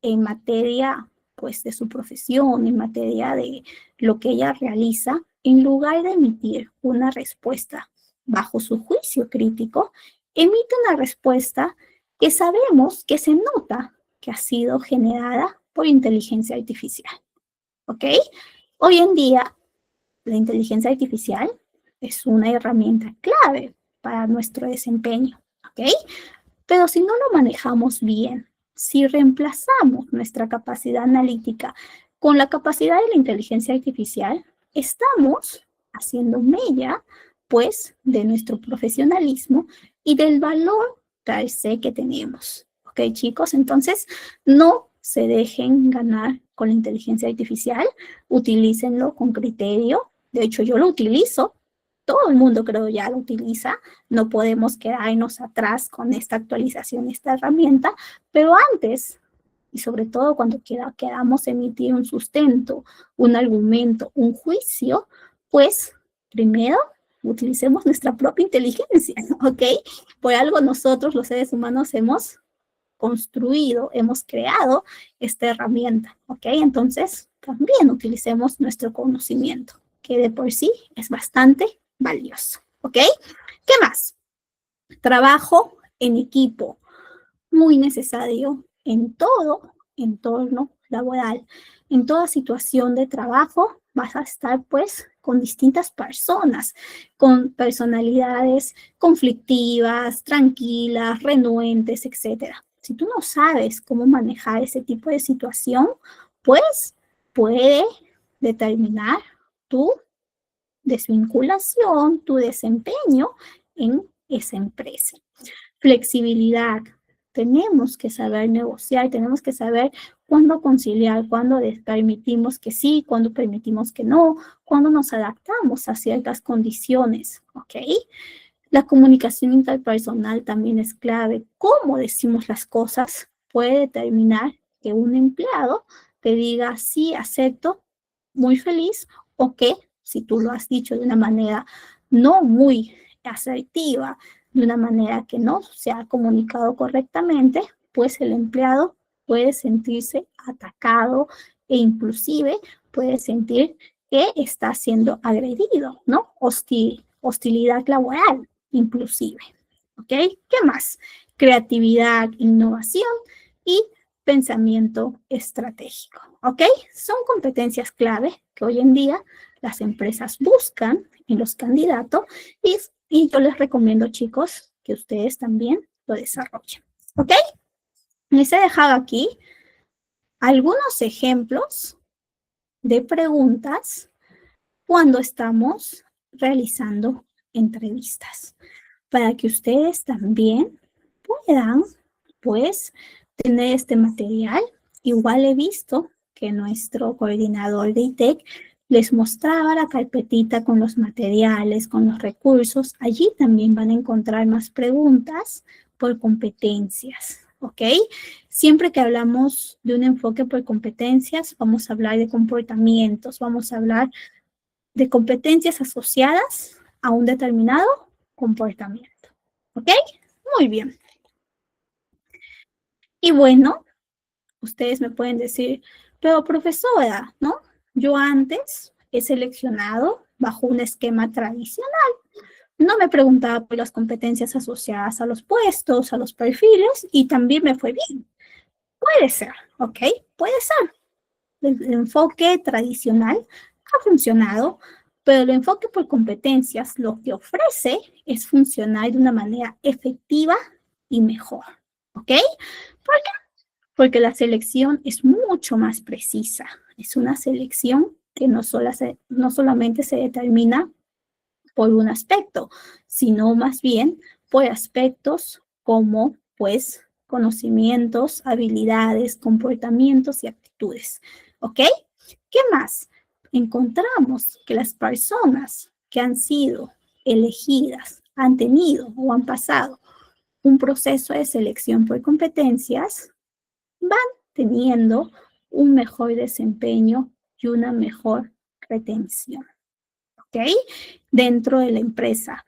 en materia, pues, de su profesión, en materia de lo que ella realiza, en lugar de emitir una respuesta bajo su juicio crítico, emite una respuesta que sabemos que se nota que ha sido generada por inteligencia artificial. ¿Ok? Hoy en día, la inteligencia artificial es una herramienta clave para nuestro desempeño. ¿Ok? Pero si no lo manejamos bien, si reemplazamos nuestra capacidad analítica con la capacidad de la inteligencia artificial, estamos haciendo mella, pues, de nuestro profesionalismo y del valor per se que tenemos. ¿Ok, chicos? Entonces, no se dejen ganar con la inteligencia artificial, utilícenlo con criterio. De hecho, yo lo utilizo. Todo el mundo creo ya lo utiliza, no podemos quedarnos atrás con esta actualización, esta herramienta, pero antes y sobre todo cuando queramos emitir un sustento, un argumento, un juicio, pues primero utilicemos nuestra propia inteligencia, ¿ok? Por algo nosotros los seres humanos hemos construido, hemos creado esta herramienta, ¿ok? Entonces también utilicemos nuestro conocimiento, que de por sí es bastante valioso, ¿ok? ¿Qué más? Trabajo en equipo, muy necesario en todo entorno laboral. En toda situación de trabajo vas a estar pues con distintas personas, con personalidades conflictivas, tranquilas, renuentes, etcétera. Si tú no sabes cómo manejar ese tipo de situación, pues puede determinar tu desvinculación, tu desempeño en esa empresa. Flexibilidad. Tenemos que saber negociar, tenemos que saber cuándo conciliar, cuándo permitimos que sí, cuándo permitimos que no, cuándo nos adaptamos a ciertas condiciones, ¿ok? La comunicación interpersonal también es clave. Cómo decimos las cosas puede determinar que un empleado te diga sí, acepto, muy feliz, o que si tú lo has dicho de una manera no muy asertiva, de una manera que no se ha comunicado correctamente, pues el empleado puede sentirse atacado e inclusive puede sentir que está siendo agredido, ¿no? Hostilidad laboral, inclusive. ¿Ok? ¿Qué más? Creatividad, innovación y pensamiento estratégico. ¿Ok? Son competencias clave que hoy en día las empresas buscan en los candidatos y yo les recomiendo, chicos, que ustedes también lo desarrollen. ¿Ok? Les he dejado aquí algunos ejemplos de preguntas cuando estamos realizando entrevistas, para que ustedes también puedan, pues, tener este material. Igual he visto que nuestro coordinador de ITEC les mostraba la carpetita con los materiales, con los recursos. Allí también van a encontrar más preguntas por competencias, ¿ok? Siempre que hablamos de un enfoque por competencias, vamos a hablar de comportamientos, vamos a hablar de competencias asociadas a un determinado comportamiento. ¿Ok? Muy bien. Y bueno, ustedes me pueden decir, pero profesora, ¿no? Yo antes he seleccionado bajo un esquema tradicional. No me preguntaba por las competencias asociadas a los puestos, a los perfiles, y también me fue bien. Puede ser, ¿ok? Puede ser. El enfoque tradicional ha funcionado, pero el enfoque por competencias lo que ofrece es funcionar de una manera efectiva y mejor, ¿ok? ¿Por qué? Porque la selección es mucho más precisa. Es una selección que no solamente se determina por un aspecto, sino más bien por aspectos como, pues, conocimientos, habilidades, comportamientos y actitudes. ¿Ok? ¿Qué más? Encontramos que las personas que han sido elegidas, han tenido o han pasado un proceso de selección por competencias, van teniendo un mejor desempeño y una mejor retención. ¿Ok? Dentro de la empresa.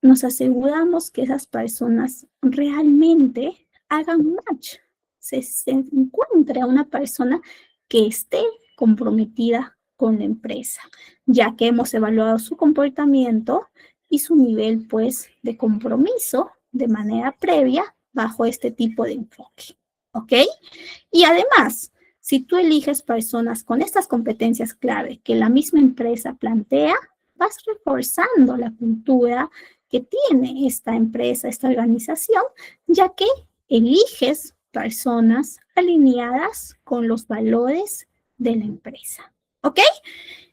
Nos aseguramos que esas personas realmente hagan match, se encuentre a una persona que esté comprometida con la empresa, ya que hemos evaluado su comportamiento y su nivel, pues, de compromiso de manera previa bajo este tipo de enfoque. ¿Ok? Y además, si tú eliges personas con estas competencias clave que la misma empresa plantea, vas reforzando la cultura que tiene esta empresa, esta organización, ya que eliges personas alineadas con los valores de la empresa. ¿Ok?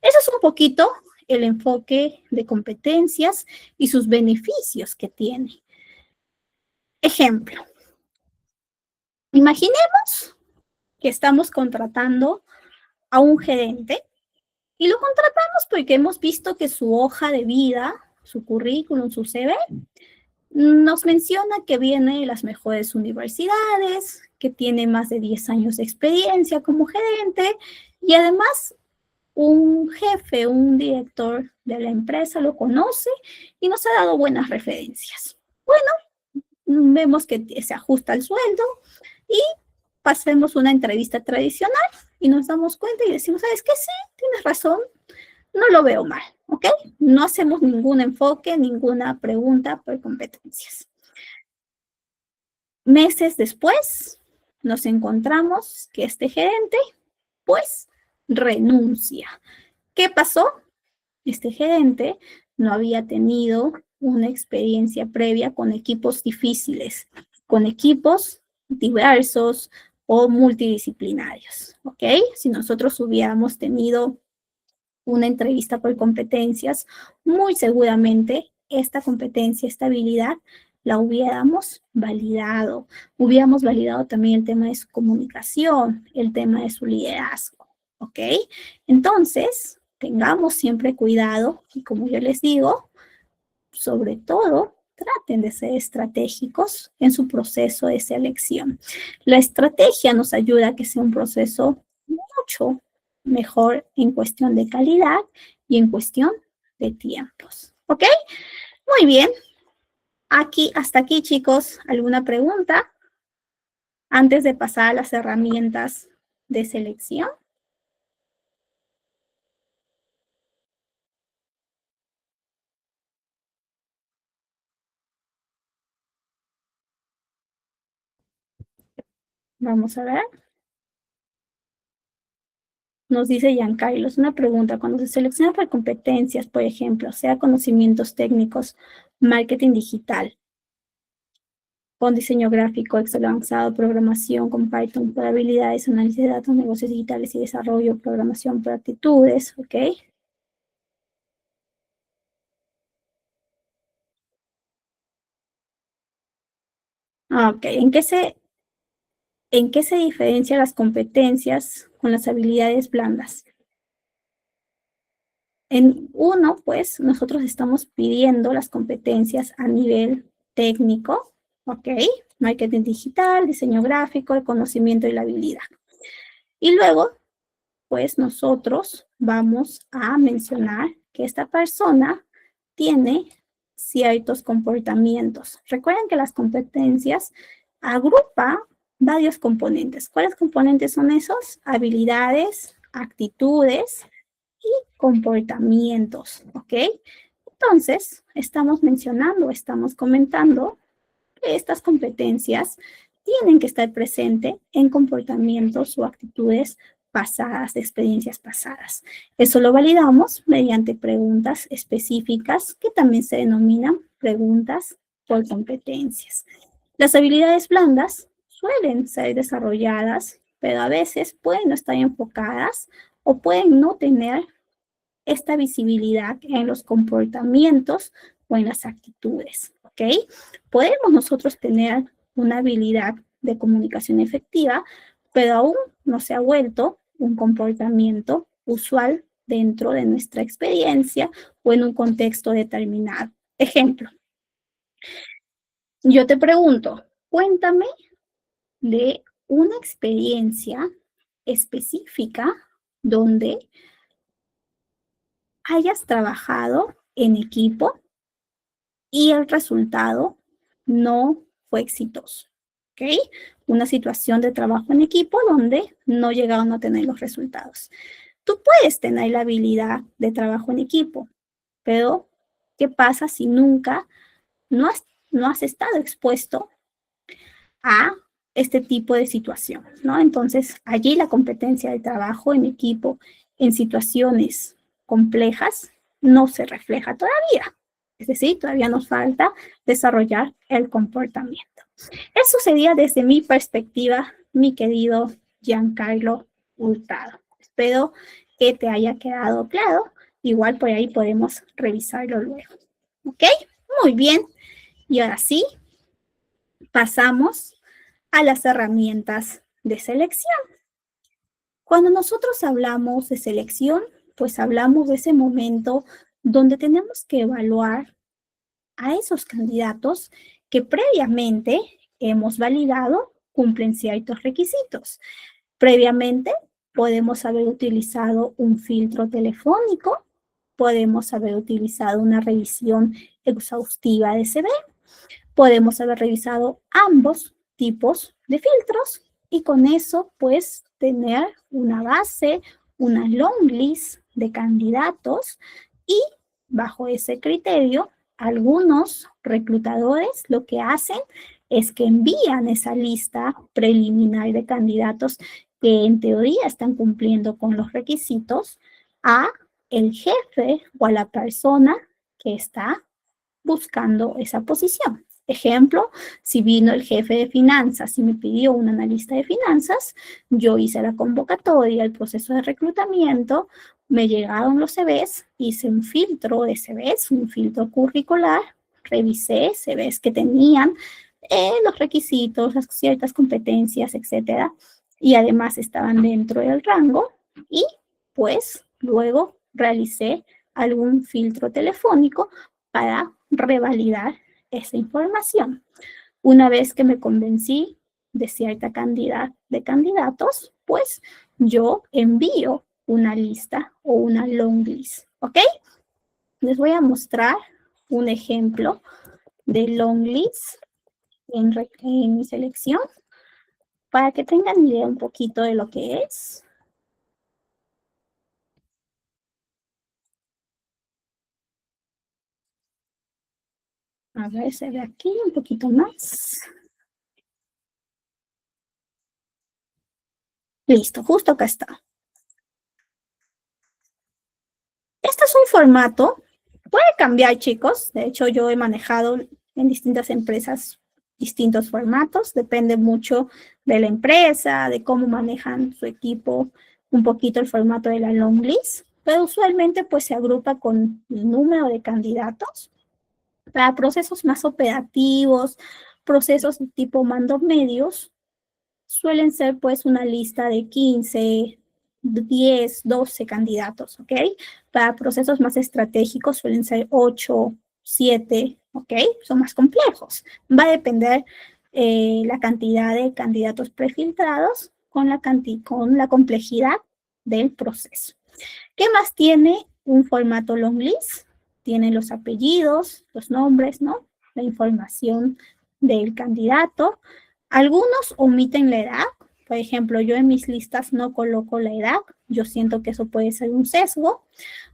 Eso es un poquito el enfoque de competencias y sus beneficios que tiene. Ejemplo. Imaginemos que estamos contratando a un gerente y lo contratamos porque hemos visto que su hoja de vida, su currículum, su CV, nos menciona que viene de las mejores universidades, que tiene más de 10 años de experiencia como gerente y además un jefe, un director de la empresa lo conoce y nos ha dado buenas referencias. Bueno, vemos que se ajusta el sueldo y pasemos una entrevista tradicional y nos damos cuenta y decimos, ¿sabes qué? Sí, tienes razón, no lo veo mal, ¿ok? No hacemos ningún enfoque, ninguna pregunta por competencias. Meses después, nos encontramos que este gerente, pues, renuncia. ¿Qué pasó? Este gerente no había tenido una experiencia previa con equipos difíciles, con equipos diversos o multidisciplinarios, ¿ok? Si nosotros hubiéramos tenido una entrevista por competencias, muy seguramente esta competencia, esta habilidad, la hubiéramos validado también el tema de su comunicación, el tema de su liderazgo, ¿ok? Entonces, tengamos siempre cuidado y como yo les digo, sobre todo, traten de ser estratégicos en su proceso de selección. La estrategia nos ayuda a que sea un proceso mucho mejor en cuestión de calidad y en cuestión de tiempos. ¿Ok? Muy bien. Hasta aquí, chicos, ¿alguna pregunta antes de pasar a las herramientas de selección? Vamos a ver. Nos dice Giancarlo, es una pregunta, cuando se selecciona por competencias, por ejemplo, sea conocimientos técnicos, marketing digital, con diseño gráfico, Excel avanzado, programación con Python por habilidades, análisis de datos, negocios digitales y desarrollo, programación por actitudes, ¿ok? Ok, ¿en qué se diferencian las competencias con las habilidades blandas? En uno, pues, nosotros estamos pidiendo las competencias a nivel técnico, ¿ok? Marketing digital, diseño gráfico, el conocimiento y la habilidad. Y luego, pues, nosotros vamos a mencionar que esta persona tiene ciertos comportamientos. Recuerden que las competencias agrupa varios componentes. ¿Cuáles componentes son esos? Habilidades, actitudes y comportamientos, ¿ok? Entonces, estamos mencionando, estamos comentando que estas competencias tienen que estar presentes en comportamientos o actitudes pasadas, de experiencias pasadas. Eso lo validamos mediante preguntas específicas que también se denominan preguntas por competencias. Las habilidades blandas suelen ser desarrolladas, pero a veces pueden no estar enfocadas o pueden no tener esta visibilidad en los comportamientos o en las actitudes, ¿ok? Podemos nosotros tener una habilidad de comunicación efectiva, pero aún no se ha vuelto un comportamiento usual dentro de nuestra experiencia o en un contexto determinado. Ejemplo, yo te pregunto, cuéntame de una experiencia específica donde hayas trabajado en equipo y el resultado no fue exitoso, ¿ok? Una situación de trabajo en equipo donde no llegaron a tener los resultados. Tú puedes tener la habilidad de trabajo en equipo, pero ¿qué pasa si nunca no has estado expuesto a este tipo de situación, ¿no? Entonces, allí la competencia de trabajo en equipo en situaciones complejas no se refleja todavía. Es decir, todavía nos falta desarrollar el comportamiento. Eso sería desde mi perspectiva, mi querido Giancarlo Hurtado. Espero que te haya quedado claro. Igual por ahí podemos revisarlo luego. ¿Ok? Muy bien. Y ahora sí, pasamos a las herramientas de selección. Cuando nosotros hablamos de selección, pues hablamos de ese momento donde tenemos que evaluar a esos candidatos que previamente hemos validado cumplen ciertos requisitos. Previamente, podemos haber utilizado un filtro telefónico, podemos haber utilizado una revisión exhaustiva de CV, podemos haber revisado ambos tipos de filtros y con eso, pues, tener una base, una long list de candidatos y bajo ese criterio, algunos reclutadores lo que hacen es que envían esa lista preliminar de candidatos que en teoría están cumpliendo con los requisitos a el jefe o a la persona que está buscando esa posición. Ejemplo, si vino el jefe de finanzas y me pidió un analista de finanzas, yo hice la convocatoria, el proceso de reclutamiento, me llegaron los CVs, hice un filtro de CVs, un filtro curricular, revisé CVs que tenían los requisitos, las ciertas competencias, etcétera, y además estaban dentro del rango y pues luego realicé algún filtro telefónico para revalidar esa información. Una vez que me convencí de cierta cantidad de candidatos, pues yo envío una lista o una long list, ¿ok? Les voy a mostrar un ejemplo de long list en mi selección para que tengan idea un poquito de lo que es. A ver, se ve aquí un poquito más. Listo, justo acá está. Este es un formato, puede cambiar, chicos. De hecho, yo he manejado en distintas empresas distintos formatos. Depende mucho de la empresa, de cómo manejan su equipo, un poquito el formato de la long list. Pero usualmente pues se agrupa con el número de candidatos para procesos más operativos, procesos de tipo mando medios, suelen ser pues una lista de 15, 10, 12 candidatos, ¿ok? Para procesos más estratégicos suelen ser 8, 7, ¿ok? Son más complejos. Va a depender la cantidad de candidatos prefiltrados con la complejidad del proceso. ¿Qué más tiene un formato long list? Tiene los apellidos, los nombres, ¿no? La información del candidato. Algunos omiten la edad. Por ejemplo, yo en mis listas no coloco la edad. Yo siento que eso puede ser un sesgo.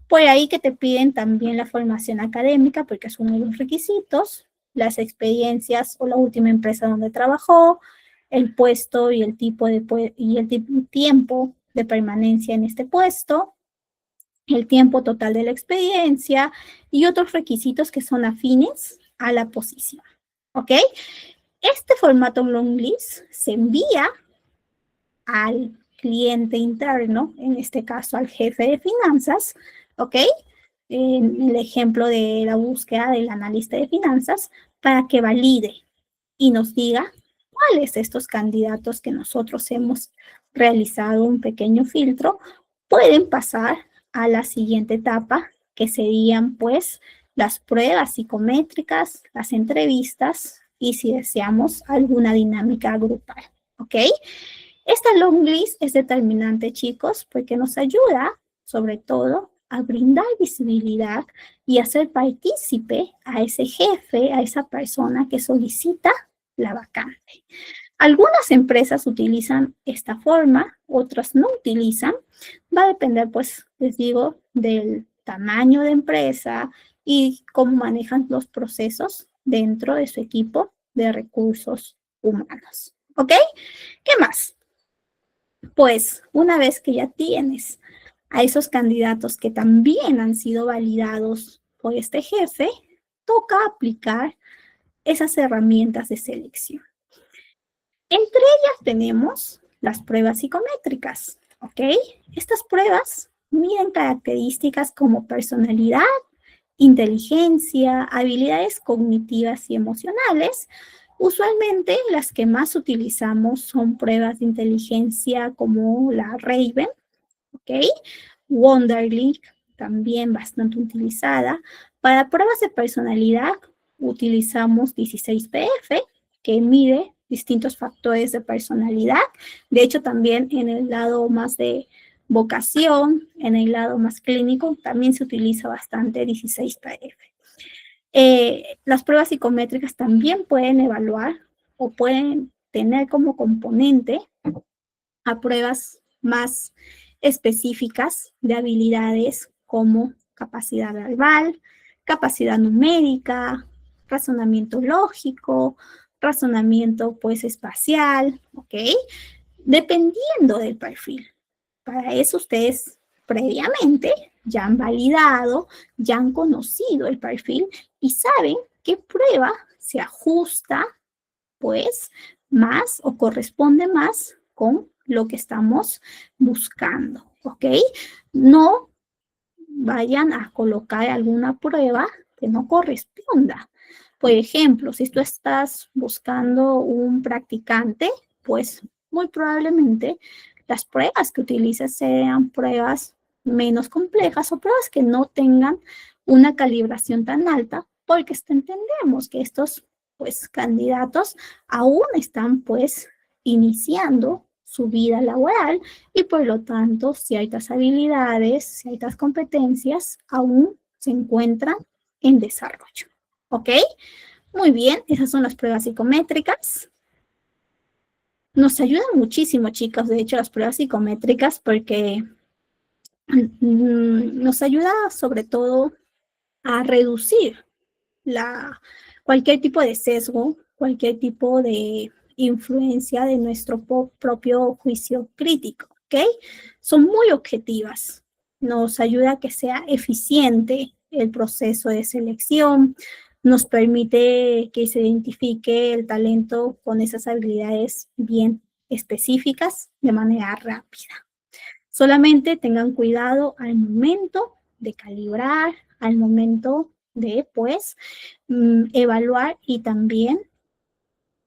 Por ahí que te piden también la formación académica, porque es uno de los requisitos, las experiencias o la última empresa donde trabajó, el puesto y el tiempo de permanencia en este puesto, el tiempo total de la experiencia y otros requisitos que son afines a la posición. ¿Ok? Este formato long list se envía al cliente interno, en este caso al jefe de finanzas, ¿ok? En el ejemplo de la búsqueda del analista de finanzas, para que valide y nos diga cuáles de estos candidatos que nosotros hemos realizado un pequeño filtro pueden pasar a la siguiente etapa, que serían pues las pruebas psicométricas, las entrevistas y si deseamos alguna dinámica grupal, ¿ok? Esta long list es determinante, chicos, porque nos ayuda, sobre todo, a brindar visibilidad y hacer partícipe a ese jefe, a esa persona que solicita la vacante. Algunas empresas utilizan esta forma, otras no utilizan. Va a depender, pues, les digo, del tamaño de empresa y cómo manejan los procesos dentro de su equipo de recursos humanos. ¿Ok? ¿Qué más? Pues, una vez que ya tienes a esos candidatos que también han sido validados por este jefe, toca aplicar esas herramientas de selección. Entre ellas tenemos las pruebas psicométricas, ¿ok? Estas pruebas miden características como personalidad, inteligencia, habilidades cognitivas y emocionales. Usualmente las que más utilizamos son pruebas de inteligencia como la Raven, ¿ok? Wonderlic, también bastante utilizada. Para pruebas de personalidad utilizamos 16PF, que mide distintos factores de personalidad. De hecho, también en el lado más de vocación, en el lado más clínico, también se utiliza bastante 16PF. Las pruebas psicométricas también pueden evaluar o pueden tener como componente a pruebas más específicas de habilidades como capacidad verbal, capacidad numérica, razonamiento lógico, razonamiento pues espacial, ¿ok? Dependiendo del perfil. Para eso ustedes previamente ya han validado, ya han conocido el perfil y saben qué prueba se ajusta pues más o corresponde más con lo que estamos buscando, ¿ok? No vayan a colocar alguna prueba que no corresponda. Por ejemplo, si tú estás buscando un practicante, pues muy probablemente las pruebas que utilices sean pruebas menos complejas o pruebas que no tengan una calibración tan alta, porque entendemos que estos pues candidatos aún están pues iniciando su vida laboral y por lo tanto ciertas habilidades, ciertas competencias aún se encuentran en desarrollo. ¿Ok? Muy bien, esas son las pruebas psicométricas. Nos ayudan muchísimo, chicos, de hecho, las pruebas psicométricas porque nos ayuda sobre todo a reducir cualquier tipo de sesgo, cualquier tipo de influencia de nuestro propio juicio crítico, ¿ok? Son muy objetivas, nos ayuda a que sea eficiente el proceso de selección, nos permite que se identifique el talento con esas habilidades bien específicas de manera rápida. Solamente tengan cuidado al momento de calibrar, al momento de, pues, evaluar y también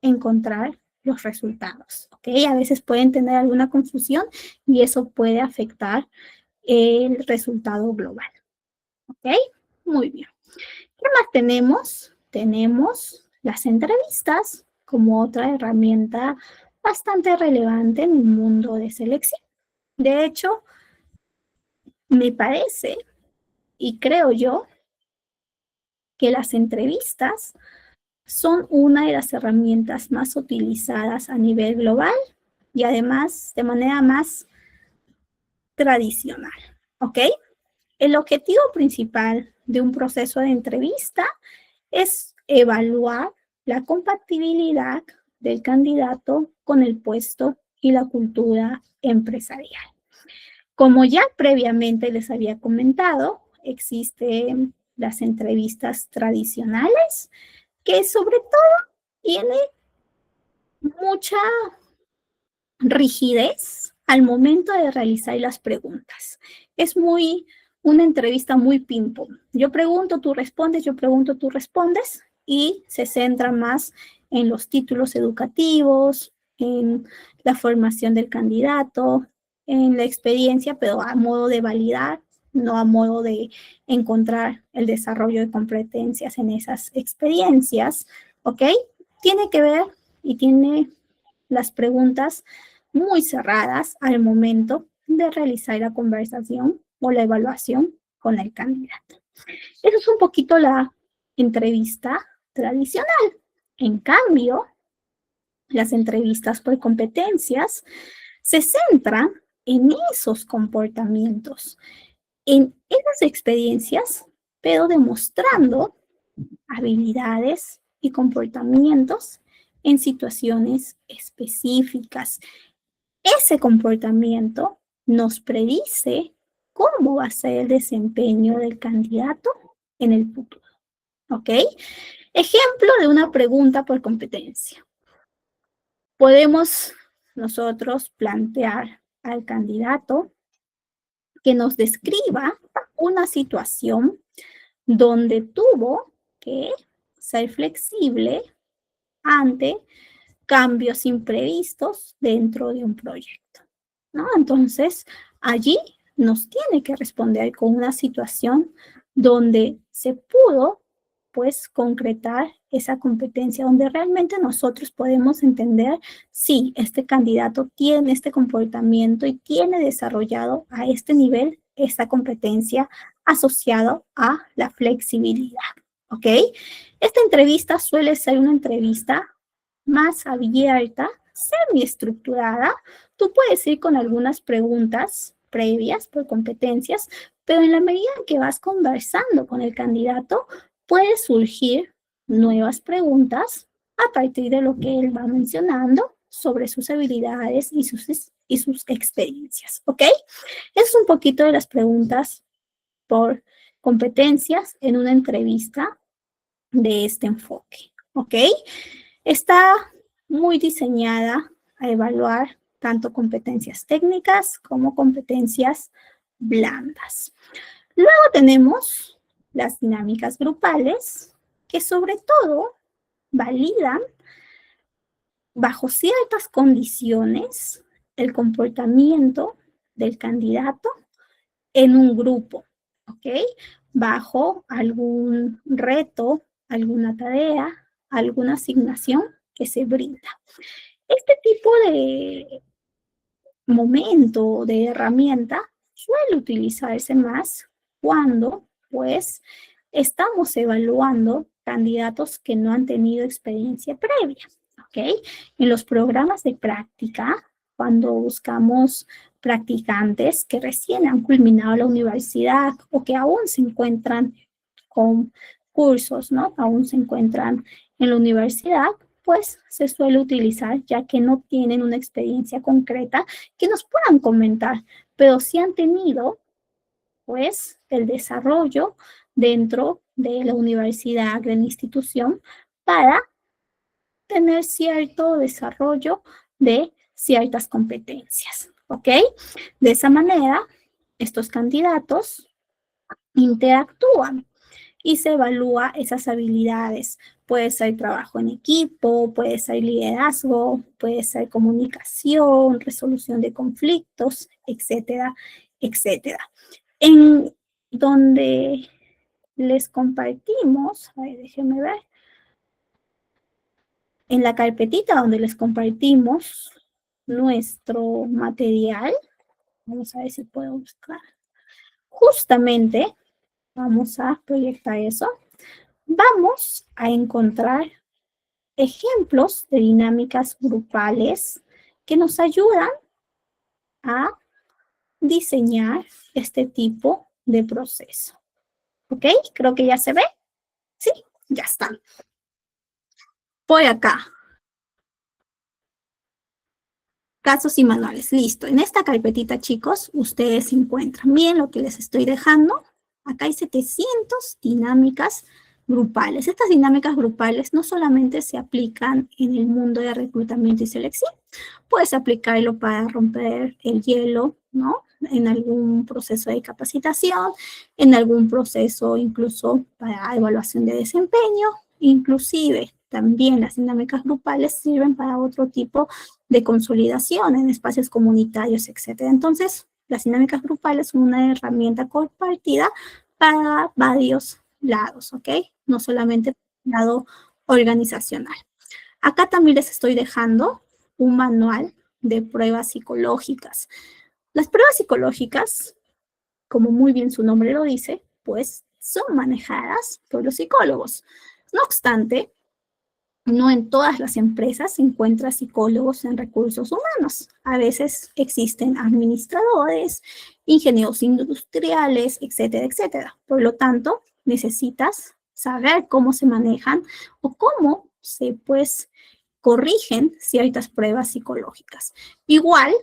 encontrar los resultados, ¿ok? A veces pueden tener alguna confusión y eso puede afectar el resultado global, ¿ok? Muy bien. ¿Qué más tenemos? Tenemos las entrevistas como otra herramienta bastante relevante en el mundo de selección. De hecho, me parece y creo yo que las entrevistas son una de las herramientas más utilizadas a nivel global y además de manera más tradicional, ¿ok? El objetivo principal de un proceso de entrevista es evaluar la compatibilidad del candidato con el puesto y la cultura empresarial. Como ya previamente les había comentado, existen las entrevistas tradicionales, que sobre todo tiene mucha rigidez al momento de realizar las preguntas. Es una entrevista muy ping-pong. Yo pregunto, tú respondes, yo pregunto, tú respondes, y se centra más en los títulos educativos, en la formación del candidato, en la experiencia, pero a modo de validar, no a modo de encontrar el desarrollo de competencias en esas experiencias, ¿ok? Tiene que ver y tiene las preguntas muy cerradas al momento de realizar la conversación o la evaluación con el candidato. Eso es un poquito la entrevista tradicional. En cambio, las entrevistas por competencias se centran en esos comportamientos, en esas experiencias, pero demostrando habilidades y comportamientos en situaciones específicas. Ese comportamiento nos predice cómo va a ser el desempeño del candidato en el futuro. ¿Ok? Ejemplo de una pregunta por competencia. Podemos nosotros plantear al candidato que nos describa una situación donde tuvo que ser flexible ante cambios imprevistos dentro de un proyecto, ¿no? Entonces, allí nos tiene que responder con una situación donde se pudo pues concretar esa competencia, donde realmente nosotros podemos entender si este candidato tiene este comportamiento y tiene desarrollado a este nivel esta competencia asociado a la flexibilidad, ¿ok? Esta entrevista suele ser una entrevista más abierta, semiestructurada. Tú puedes ir con algunas preguntas previas por competencias, pero en la medida en que vas conversando con el candidato, puede surgir nuevas preguntas a partir de lo que él va mencionando sobre sus habilidades y sus experiencias, ¿ok? Es un poquito de las preguntas por competencias en una entrevista de este enfoque, ¿ok? Está muy diseñada a evaluar tanto competencias técnicas como competencias blandas. Luego tenemos las dinámicas grupales, que sobre todo validan bajo ciertas condiciones el comportamiento del candidato en un grupo, ¿ok? Bajo algún reto, alguna tarea, alguna asignación que se brinda. Este tipo de momento, de herramienta, suele utilizarse más cuando, pues, estamos evaluando candidatos que no han tenido experiencia previa, ¿ok? En los programas de práctica, cuando buscamos practicantes que recién han culminado la universidad o que aún se encuentran con cursos, ¿no? Aún se encuentran en la universidad, pues se suele utilizar ya que no tienen una experiencia concreta que nos puedan comentar, pero sí han tenido, pues, el desarrollo dentro de la universidad, de la institución, para tener cierto desarrollo de ciertas competencias, ¿ok? De esa manera, estos candidatos interactúan y se evalúa esas habilidades. Puede ser trabajo en equipo, puede ser liderazgo, puede ser comunicación, resolución de conflictos, etcétera, etcétera. En donde les compartimos, a ver, déjenme ver, en la carpetita donde les compartimos nuestro material, vamos a ver si puedo buscar, justamente vamos a proyectar eso, vamos a encontrar ejemplos de dinámicas grupales que nos ayudan a diseñar este tipo de proceso. ¿Ok? Creo que ya se ve. Sí, ya está. Voy acá. Casos y manuales. Listo. En esta carpetita, chicos, ustedes encuentran. Miren lo que les estoy dejando. Acá hay 700 dinámicas grupales. Estas dinámicas grupales no solamente se aplican en el mundo de reclutamiento y selección, puedes aplicarlo para romper el hielo, ¿no? En algún proceso de capacitación, en algún proceso incluso para evaluación de desempeño, inclusive también las dinámicas grupales sirven para otro tipo de consolidación en espacios comunitarios, etc. Entonces, las dinámicas grupales son una herramienta compartida para varios lados, ¿ok? No solamente para el lado organizacional. Acá también les estoy dejando un manual de pruebas psicológicas. Las pruebas psicológicas, como muy bien su nombre lo dice, pues son manejadas por los psicólogos. No obstante, no en todas las empresas se encuentran psicólogos en recursos humanos. A veces existen administradores, ingenieros industriales, etcétera, etcétera. Por lo tanto, necesitas saber cómo se manejan o cómo se, pues, corrigen ciertas pruebas psicológicas. Igual,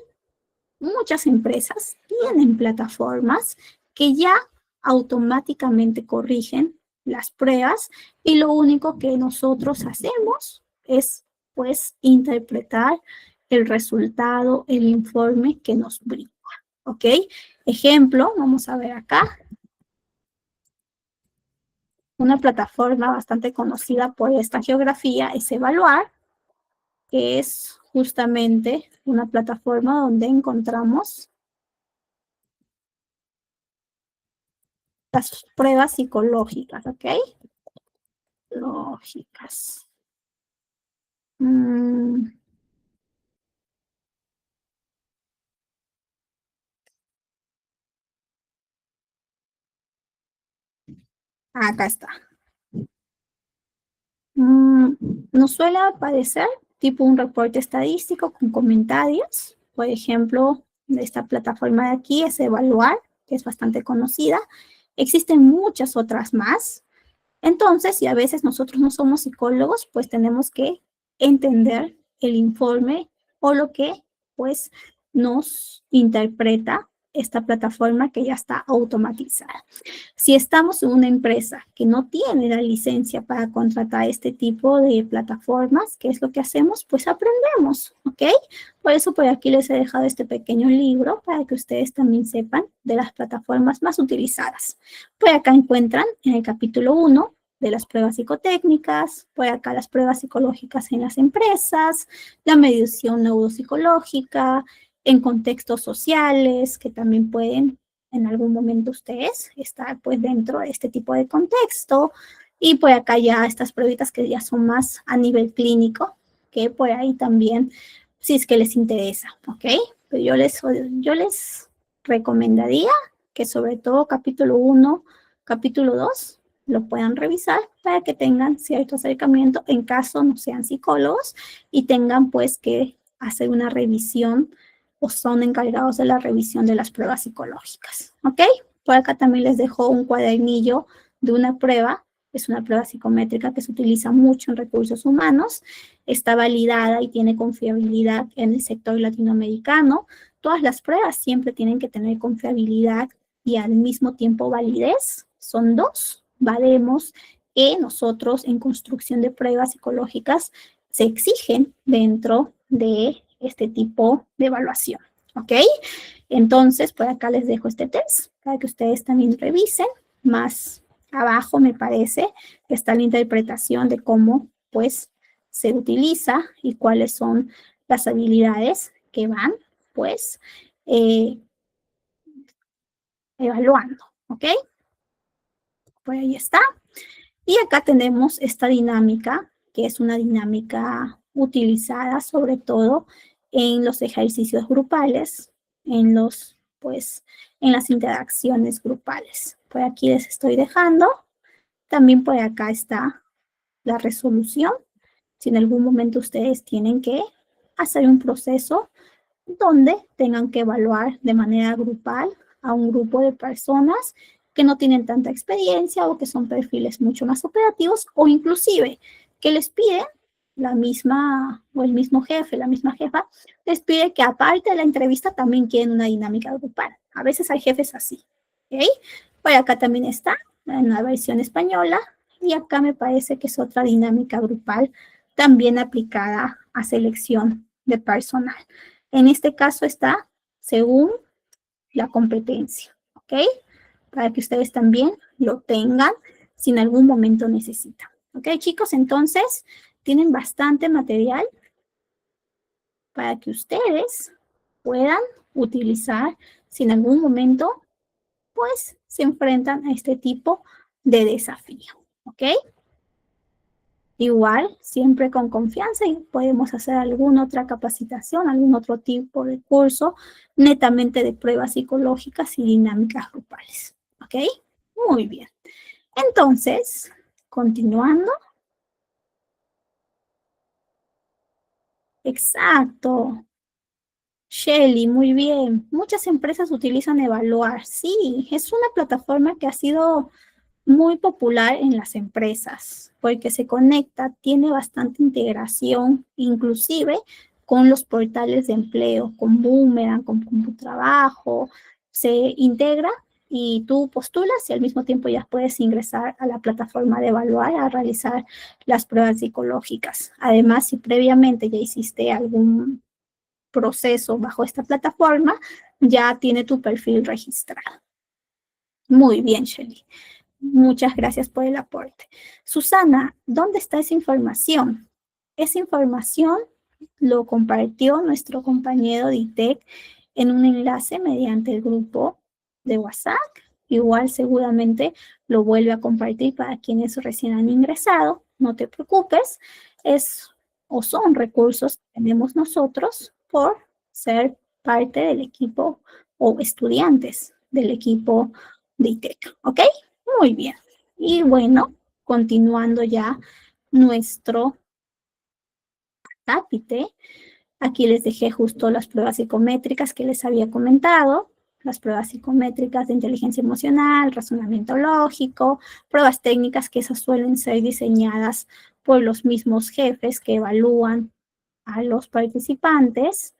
muchas empresas tienen plataformas que ya automáticamente corrigen las pruebas y lo único que nosotros hacemos es, pues, interpretar el resultado, el informe que nos brinda, ¿ok? Ejemplo, vamos a ver acá. Una plataforma bastante conocida por esta geografía es Evaluar, que es justamente una plataforma donde encontramos las pruebas psicológicas, ¿ok? Lógicas. Mm, acá está. Mm, nos suele aparecer tipo un reporte estadístico con comentarios. Por ejemplo, de esta plataforma de aquí es Evaluar, que es bastante conocida. Existen muchas otras más. Entonces, si a veces nosotros no somos psicólogos, pues tenemos que entender el informe o lo que pues nos interpreta esta plataforma que ya está automatizada. Si estamos en una empresa que no tiene la licencia para contratar este tipo de plataformas, ¿qué es lo que hacemos? Pues aprendemos, ¿ok? Por eso por aquí les he dejado este pequeño libro para que ustedes también sepan de las plataformas más utilizadas. Por acá encuentran en el capítulo 1 de las pruebas psicotécnicas, por acá las pruebas psicológicas en las empresas, la medición neuropsicológica, en contextos sociales que también pueden en algún momento ustedes estar pues dentro de este tipo de contexto y por acá ya estas pruebitas que ya son más a nivel clínico, que por ahí también si es que les interesa, ¿ok? Pero yo les recomendaría que sobre todo capítulo 1, capítulo 2 lo puedan revisar para que tengan cierto acercamiento en caso no sean psicólogos y tengan pues que hacer una revisión o son encargados de la revisión de las pruebas psicológicas, ¿ok? Por acá también les dejo un cuadernillo de una prueba, es una prueba psicométrica que se utiliza mucho en recursos humanos, está validada y tiene confiabilidad en el sector latinoamericano. Todas las pruebas siempre tienen que tener confiabilidad y al mismo tiempo validez. Son dos baremos que nosotros en construcción de pruebas psicológicas se exigen dentro de este tipo de evaluación, ¿ok? Entonces, por acá les dejo este test para que ustedes también revisen. Más abajo, me parece, está la interpretación de cómo, pues, se utiliza y cuáles son las habilidades que van, pues, evaluando, ¿ok? Por ahí está. Y acá tenemos esta dinámica, que es una dinámica utilizada sobre todo en los ejercicios grupales, en los, pues, en las interacciones grupales. Por aquí les estoy dejando. También por acá está la resolución. Si en algún momento ustedes tienen que hacer un proceso donde tengan que evaluar de manera grupal a un grupo de personas que no tienen tanta experiencia o que son perfiles mucho más operativos o inclusive que les piden la misma o el mismo jefe, la misma jefa, les pide que aparte de la entrevista también quieren una dinámica grupal. A veces hay jefes así. ¿Ok? Por acá también está en la versión española y acá me parece que es otra dinámica grupal también aplicada a selección de personal. En este caso está según la competencia, ¿ok? Para que ustedes también lo tengan si en algún momento necesitan. ¿Ok, chicos? Entonces, tienen bastante material para que ustedes puedan utilizar si en algún momento, pues, se enfrentan a este tipo de desafío, ¿ok? Igual, siempre con confianza y podemos hacer alguna otra capacitación, algún otro tipo de curso, netamente de pruebas psicológicas y dinámicas grupales. ¿Ok? Muy bien. Entonces, continuando. Exacto. Shelly, muy bien. Muchas empresas utilizan Evaluar. Sí, es una plataforma que ha sido muy popular en las empresas porque se conecta, tiene bastante integración, inclusive con los portales de empleo, con Boomerang, con Computrabajo, se integra y tú postulas y al mismo tiempo ya puedes ingresar a la plataforma de evaluar a realizar las pruebas psicológicas. Además, si previamente ya hiciste algún proceso bajo esta plataforma, ya tiene tu perfil registrado. Muy bien, Shelly. Muchas gracias por el aporte. Susana, ¿dónde está esa información? Esa información lo compartió nuestro compañero de ITEC en un enlace mediante el grupo de WhatsApp igual seguramente lo vuelve a compartir para quienes recién han ingresado. No te preocupes, son recursos que tenemos nosotros por ser parte del equipo o estudiantes del equipo de ITEC, ¿ok? Muy bien. Y bueno, continuando ya nuestro cápite, aquí les dejé justo las pruebas psicométricas que les había comentado, las pruebas psicométricas de inteligencia emocional, razonamiento lógico, pruebas técnicas que esas suelen ser diseñadas por los mismos jefes que evalúan a los participantes,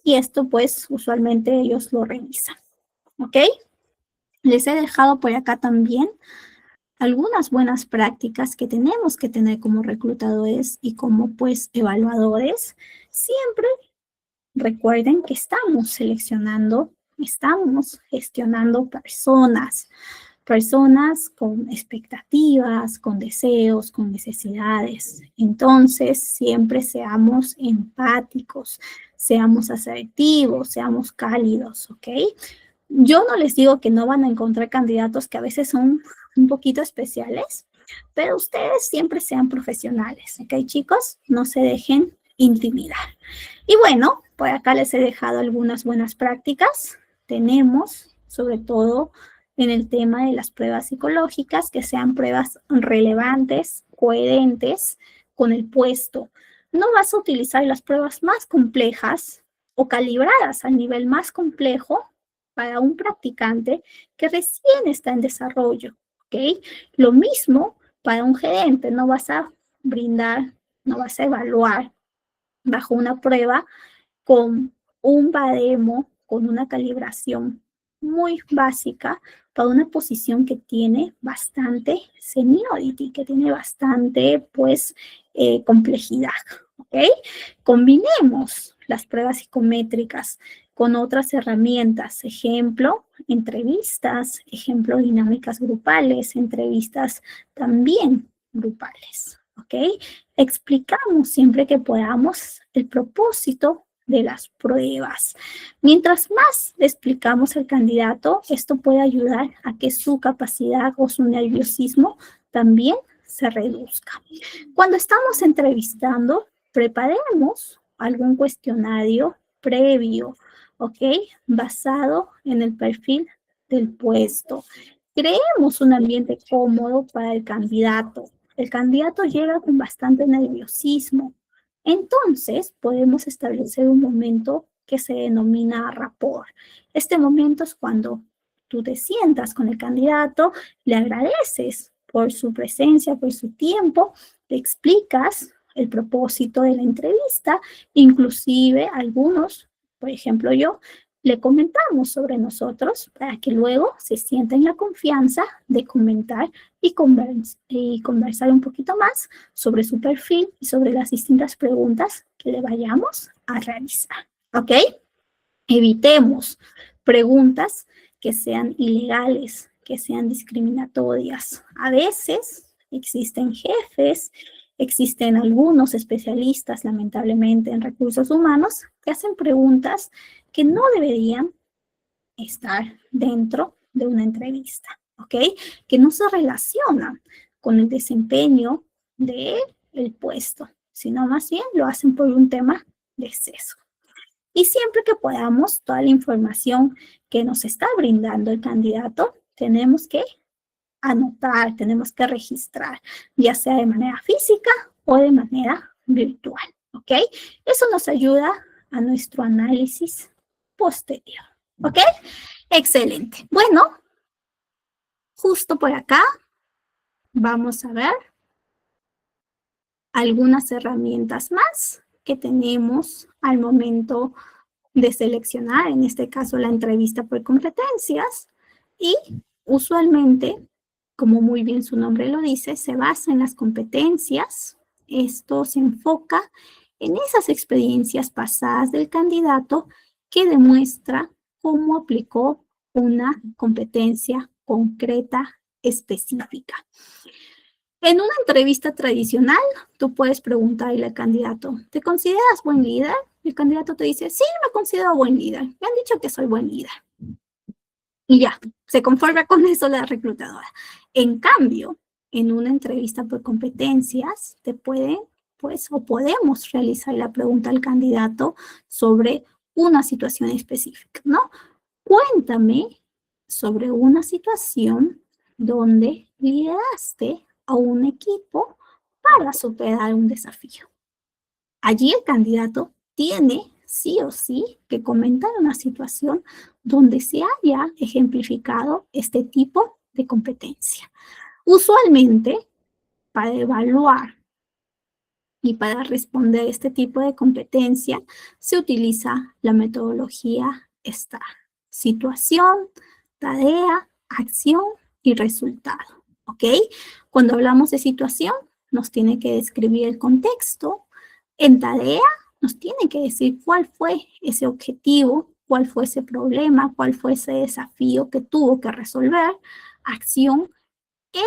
y esto pues usualmente ellos lo revisan, ¿ok? Les he dejado por acá también algunas buenas prácticas que tenemos que tener como reclutadores y como pues evaluadores. Siempre recuerden que estamos seleccionando, estamos gestionando personas con expectativas, con deseos, con necesidades. Entonces, siempre seamos empáticos, seamos asertivos, seamos cálidos, ¿ok? Yo no les digo que no van a encontrar candidatos que a veces son un poquito especiales, pero ustedes siempre sean profesionales, ¿ok, chicos? No se dejen intimidar. Y bueno, por acá les he dejado algunas buenas prácticas. Tenemos, sobre todo, en el tema de las pruebas psicológicas, que sean pruebas relevantes, coherentes con el puesto. No vas a utilizar las pruebas más complejas o calibradas al nivel más complejo para un practicante que recién está en desarrollo, ¿ok? Lo mismo para un gerente, no vas a brindar, no vas a evaluar bajo una prueba con un baremo, con una calibración muy básica para una posición que tiene bastante seniority, que tiene bastante, pues, complejidad, ¿ok? Combinemos las pruebas psicométricas con otras herramientas, ejemplo, entrevistas, ejemplo, dinámicas grupales, entrevistas también grupales, ¿ok? Explicamos siempre que podamos el propósito de las pruebas. Mientras más le explicamos al candidato, esto puede ayudar a que su capacidad o su nerviosismo también se reduzca. Cuando estamos entrevistando, preparemos algún cuestionario previo, ¿ok? Basado en el perfil del puesto. Creemos un ambiente cómodo para el candidato. El candidato llega con bastante nerviosismo. Entonces, podemos establecer un momento que se denomina rapport. Este momento es cuando tú te sientas con el candidato, le agradeces por su presencia, por su tiempo, le explicas el propósito de la entrevista, inclusive algunos, por ejemplo yo, le comentamos sobre nosotros para que luego se sienta en la confianza de comentar y conversar un poquito más sobre su perfil y sobre las distintas preguntas que le vayamos a realizar, ¿ok? Evitemos preguntas que sean ilegales, que sean discriminatorias. A veces existen jefes, existen algunos especialistas, lamentablemente, en recursos humanos, que hacen preguntas que no deberían estar dentro de una entrevista, ¿ok? Que no se relacionan con el desempeño del puesto, sino más bien lo hacen por un tema de sesgo. Y siempre que podamos, toda la información que nos está brindando el candidato, tenemos que anotar, tenemos que registrar, ya sea de manera física o de manera virtual, ¿ok? Eso nos ayuda a nuestro análisis posterior, ¿ok? Excelente. Bueno, justo por acá vamos a ver algunas herramientas más que tenemos al momento de seleccionar, en este caso la entrevista por competencias, y usualmente, como muy bien su nombre lo dice, se basa en las competencias. Esto se enfoca en esas experiencias pasadas del candidato que demuestra cómo aplicó una competencia concreta específica. En una entrevista tradicional, tú puedes preguntarle al candidato, ¿te consideras buen líder? Y el candidato te dice, sí, me considero buen líder. Me han dicho que soy buen líder. Y ya, se conforma con eso la reclutadora. En cambio, en una entrevista por competencias, te pueden, pues, o podemos realizar la pregunta al candidato sobre una situación específica, ¿no? Cuéntame sobre una situación donde lideraste a un equipo para superar un desafío. Allí el candidato tiene sí o sí que comentar una situación donde se haya ejemplificado este tipo de competencia. Usualmente, para evaluar y para responder este tipo de competencia, se utiliza la metodología STAR. Situación, tarea, acción y resultado. ¿Ok? Cuando hablamos de situación, nos tiene que describir el contexto. En tarea, nos tiene que decir cuál fue ese objetivo, cuál fue ese problema, cuál fue ese desafío que tuvo que resolver. Acción,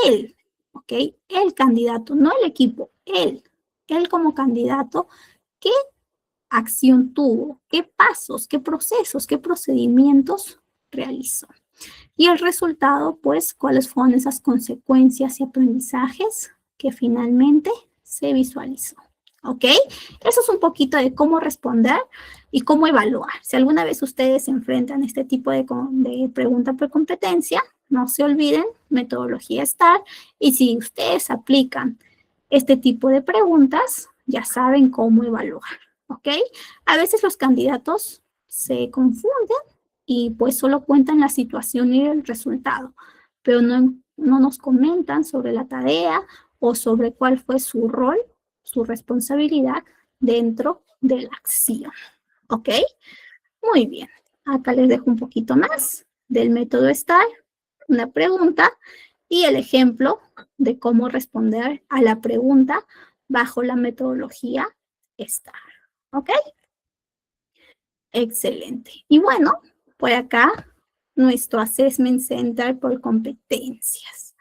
él, ¿ok? El candidato, no el equipo, él como candidato, ¿qué acción tuvo? ¿Qué pasos, qué procesos, qué procedimientos realizó? Y el resultado, pues, cuáles fueron esas consecuencias y aprendizajes que finalmente se visualizó. ¿Ok? Eso es un poquito de cómo responder y cómo evaluar. Si alguna vez ustedes se enfrentan a este tipo de pregunta por competencia, no se olviden, metodología STAR, y si ustedes aplican este tipo de preguntas, ya saben cómo evaluar. ¿Ok? A veces los candidatos se confunden y pues solo cuentan la situación y el resultado, pero no nos comentan sobre la tarea o sobre cuál fue su rol, su responsabilidad dentro de la acción. ¿Ok? Muy bien. Acá les dejo un poquito más del método STAR, una pregunta y el ejemplo de cómo responder a la pregunta bajo la metodología STAR. ¿Ok? Excelente. Y bueno, por acá nuestro Assessment Center por competencias.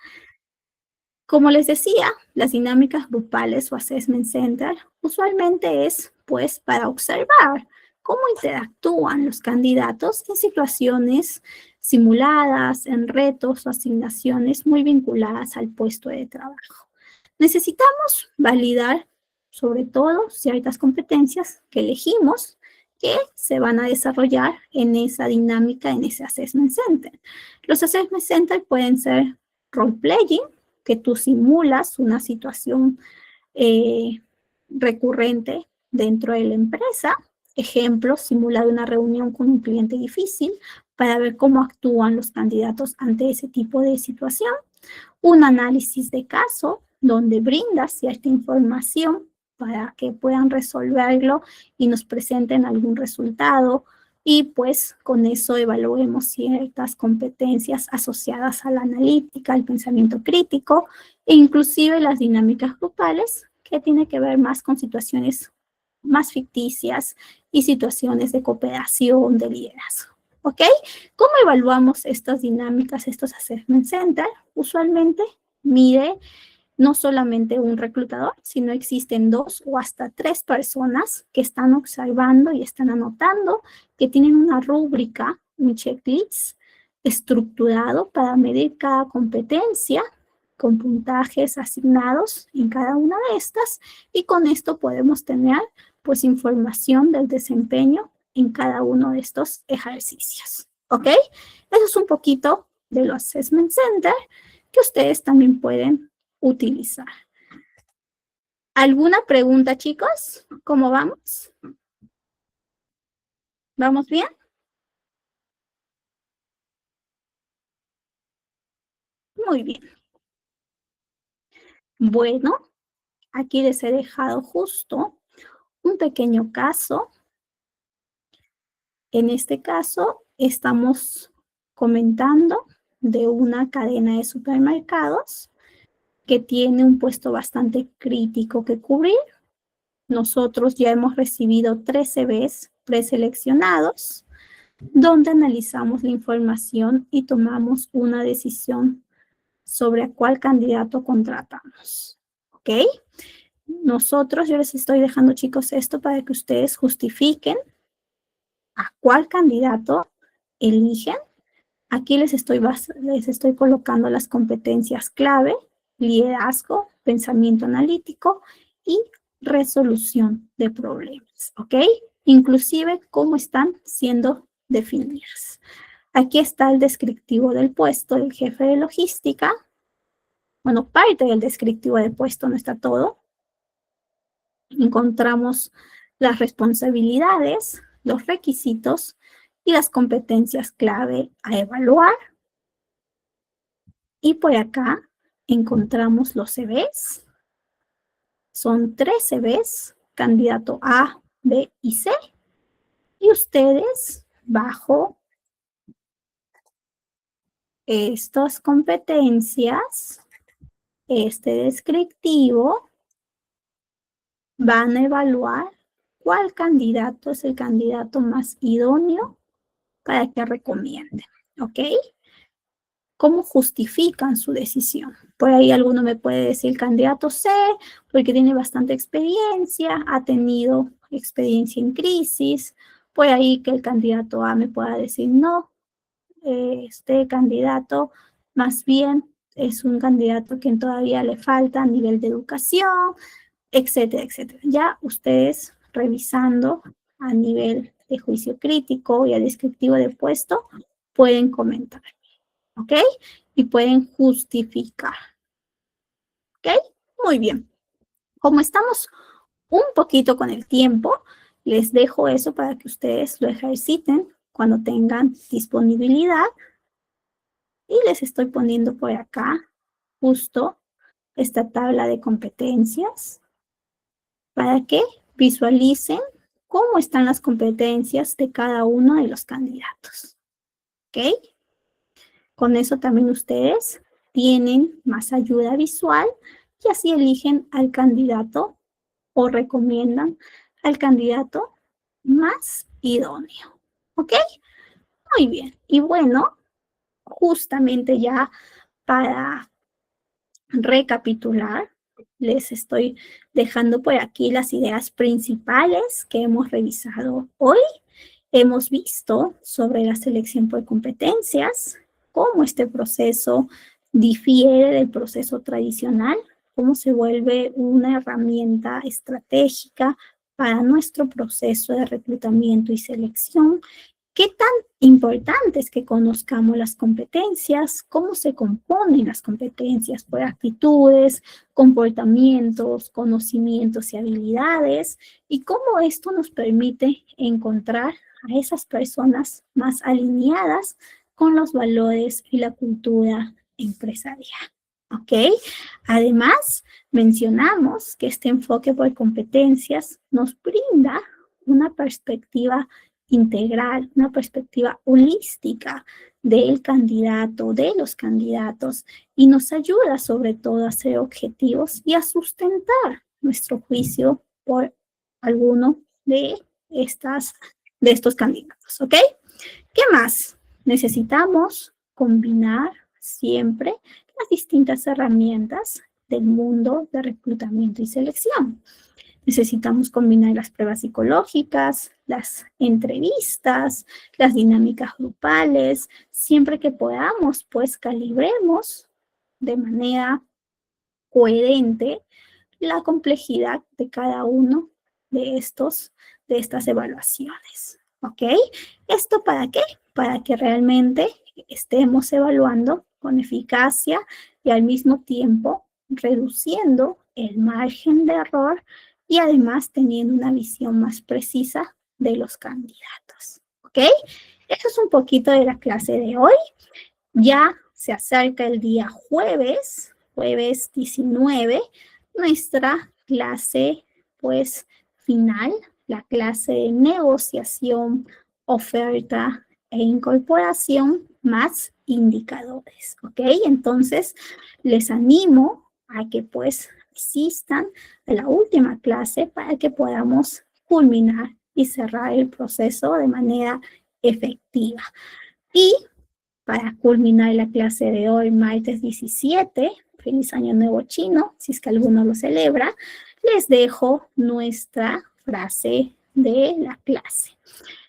Como les decía, las dinámicas grupales o Assessment Center usualmente es pues para observar cómo interactúan los candidatos en situaciones simuladas, en retos o asignaciones muy vinculadas al puesto de trabajo. Necesitamos validar sobre todo ciertas competencias que elegimos que se van a desarrollar en esa dinámica, en ese Assessment Center. Los Assessment Center pueden ser role-playing, que tú simulas una situación recurrente dentro de la empresa. Ejemplo, simular una reunión con un cliente difícil para ver cómo actúan los candidatos ante ese tipo de situación. Un análisis de caso donde brindas cierta información para que puedan resolverlo y nos presenten algún resultado y pues con eso evaluemos ciertas competencias asociadas a la analítica, al pensamiento crítico e inclusive las dinámicas grupales que tiene que ver más con situaciones más ficticias y situaciones de cooperación, de liderazgo. ¿Ok? ¿Cómo evaluamos estas dinámicas, estos assessment centers? Usualmente mide no solamente un reclutador, sino existen 2 o hasta 3 personas que están observando y están anotando, que tienen una rúbrica, un checklist estructurado para medir cada competencia con puntajes asignados en cada una de estas y con esto podemos tener pues información del desempeño en cada uno de estos ejercicios. ¿Ok? Eso es un poquito de los Assessment Center que ustedes también pueden utilizar. ¿Alguna pregunta, chicos? ¿Cómo vamos? ¿Vamos bien? Muy bien. Bueno, aquí les he dejado justo un pequeño caso. En este caso, estamos comentando de una cadena de supermercados que tiene un puesto bastante crítico que cubrir. Nosotros ya hemos recibido 3 CVs preseleccionados, donde analizamos la información y tomamos una decisión sobre a cuál candidato contratamos. ¿Ok? Nosotros, yo les estoy dejando, chicos, esto para que ustedes justifiquen a cuál candidato eligen Aquí les estoy colocando las competencias clave: liderazgo, pensamiento analítico y resolución de problemas, ¿ok? Inclusive cómo están siendo definidas. Aquí está el descriptivo del puesto del jefe de logística. Bueno, parte del descriptivo del puesto, no está todo. Encontramos las responsabilidades, los requisitos y las competencias clave a evaluar. Y por acá encontramos los CVs. Son 3 CVs, candidato A, B y C. Y ustedes, bajo estas competencias, este descriptivo, van a evaluar cuál candidato es el candidato más idóneo para que recomienden, ¿ok? ¿Cómo justifican su decisión? Por ahí alguno me puede decir candidato C, porque tiene bastante experiencia, ha tenido experiencia en crisis. Por ahí que el candidato A me pueda decir no, este candidato más bien es un candidato que todavía le falta a nivel de educación, etcétera, etcétera. Ya ustedes revisando a nivel de juicio crítico y a descriptivo de puesto pueden comentar, ¿ok? Y pueden justificar, ¿ok? Muy bien. Como estamos un poquito con el tiempo, les dejo eso para que ustedes lo ejerciten cuando tengan disponibilidad. Y les estoy poniendo por acá justo esta tabla de competencias para que visualicen cómo están las competencias de cada uno de los candidatos. ¿Ok? Con eso también ustedes tienen más ayuda visual y así eligen al candidato o recomiendan al candidato más idóneo. ¿Ok? Muy bien. Y bueno, justamente ya para recapitular, les estoy dejando por aquí las ideas principales que hemos revisado hoy. Hemos visto sobre la selección por competencias, cómo este proceso difiere del proceso tradicional, cómo se vuelve una herramienta estratégica para nuestro proceso de reclutamiento y selección. ¿Qué tan importante es que conozcamos las competencias? ¿Cómo se componen las competencias? Por actitudes, comportamientos, conocimientos y habilidades. Y cómo esto nos permite encontrar a esas personas más alineadas con los valores y la cultura empresarial. ¿Ok? Además, mencionamos que este enfoque por competencias nos brinda una perspectiva integral, una perspectiva holística del candidato, de los candidatos, y nos ayuda sobre todo a ser objetivos y a sustentar nuestro juicio por alguno de estos candidatos, ¿ok? ¿Qué más? Necesitamos combinar siempre las distintas herramientas del mundo de reclutamiento y selección. Necesitamos combinar las pruebas psicológicas, las entrevistas, las dinámicas grupales. Siempre que podamos, pues calibremos de manera coherente la complejidad de cada uno de estas evaluaciones. ¿Ok? ¿Esto para qué? Para que realmente estemos evaluando con eficacia y al mismo tiempo reduciendo el margen de error y además teniendo una visión más precisa de los candidatos. ¿Ok? Eso es un poquito de la clase de hoy. Ya se acerca el día jueves 19, nuestra clase pues final, la clase de negociación, oferta e incorporación más indicadores, ¿ok? Entonces, les animo a que pues asistan a la última clase para que podamos culminar y cerrar el proceso de manera efectiva. Y para culminar la clase de hoy, martes 17, feliz año nuevo chino, si es que alguno lo celebra, les dejo nuestra frase de la clase.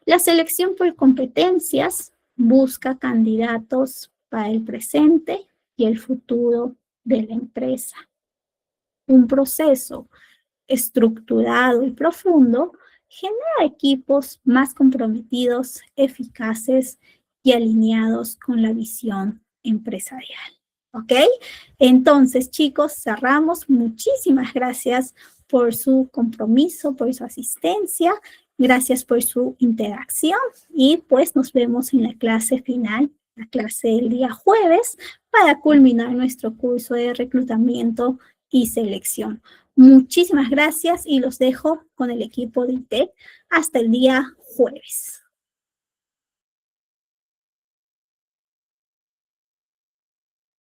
La selección por competencias busca candidatos para el presente y el futuro de la empresa. Un proceso estructurado y profundo genera equipos más comprometidos, eficaces y alineados con la visión empresarial. ¿Ok? Entonces, chicos, cerramos. Muchísimas gracias por su compromiso, por su asistencia. Gracias por su interacción y pues nos vemos en la clase final, la clase del día jueves, para culminar nuestro curso de reclutamiento y selección. Muchísimas gracias y los dejo con el equipo de IT hasta el día jueves.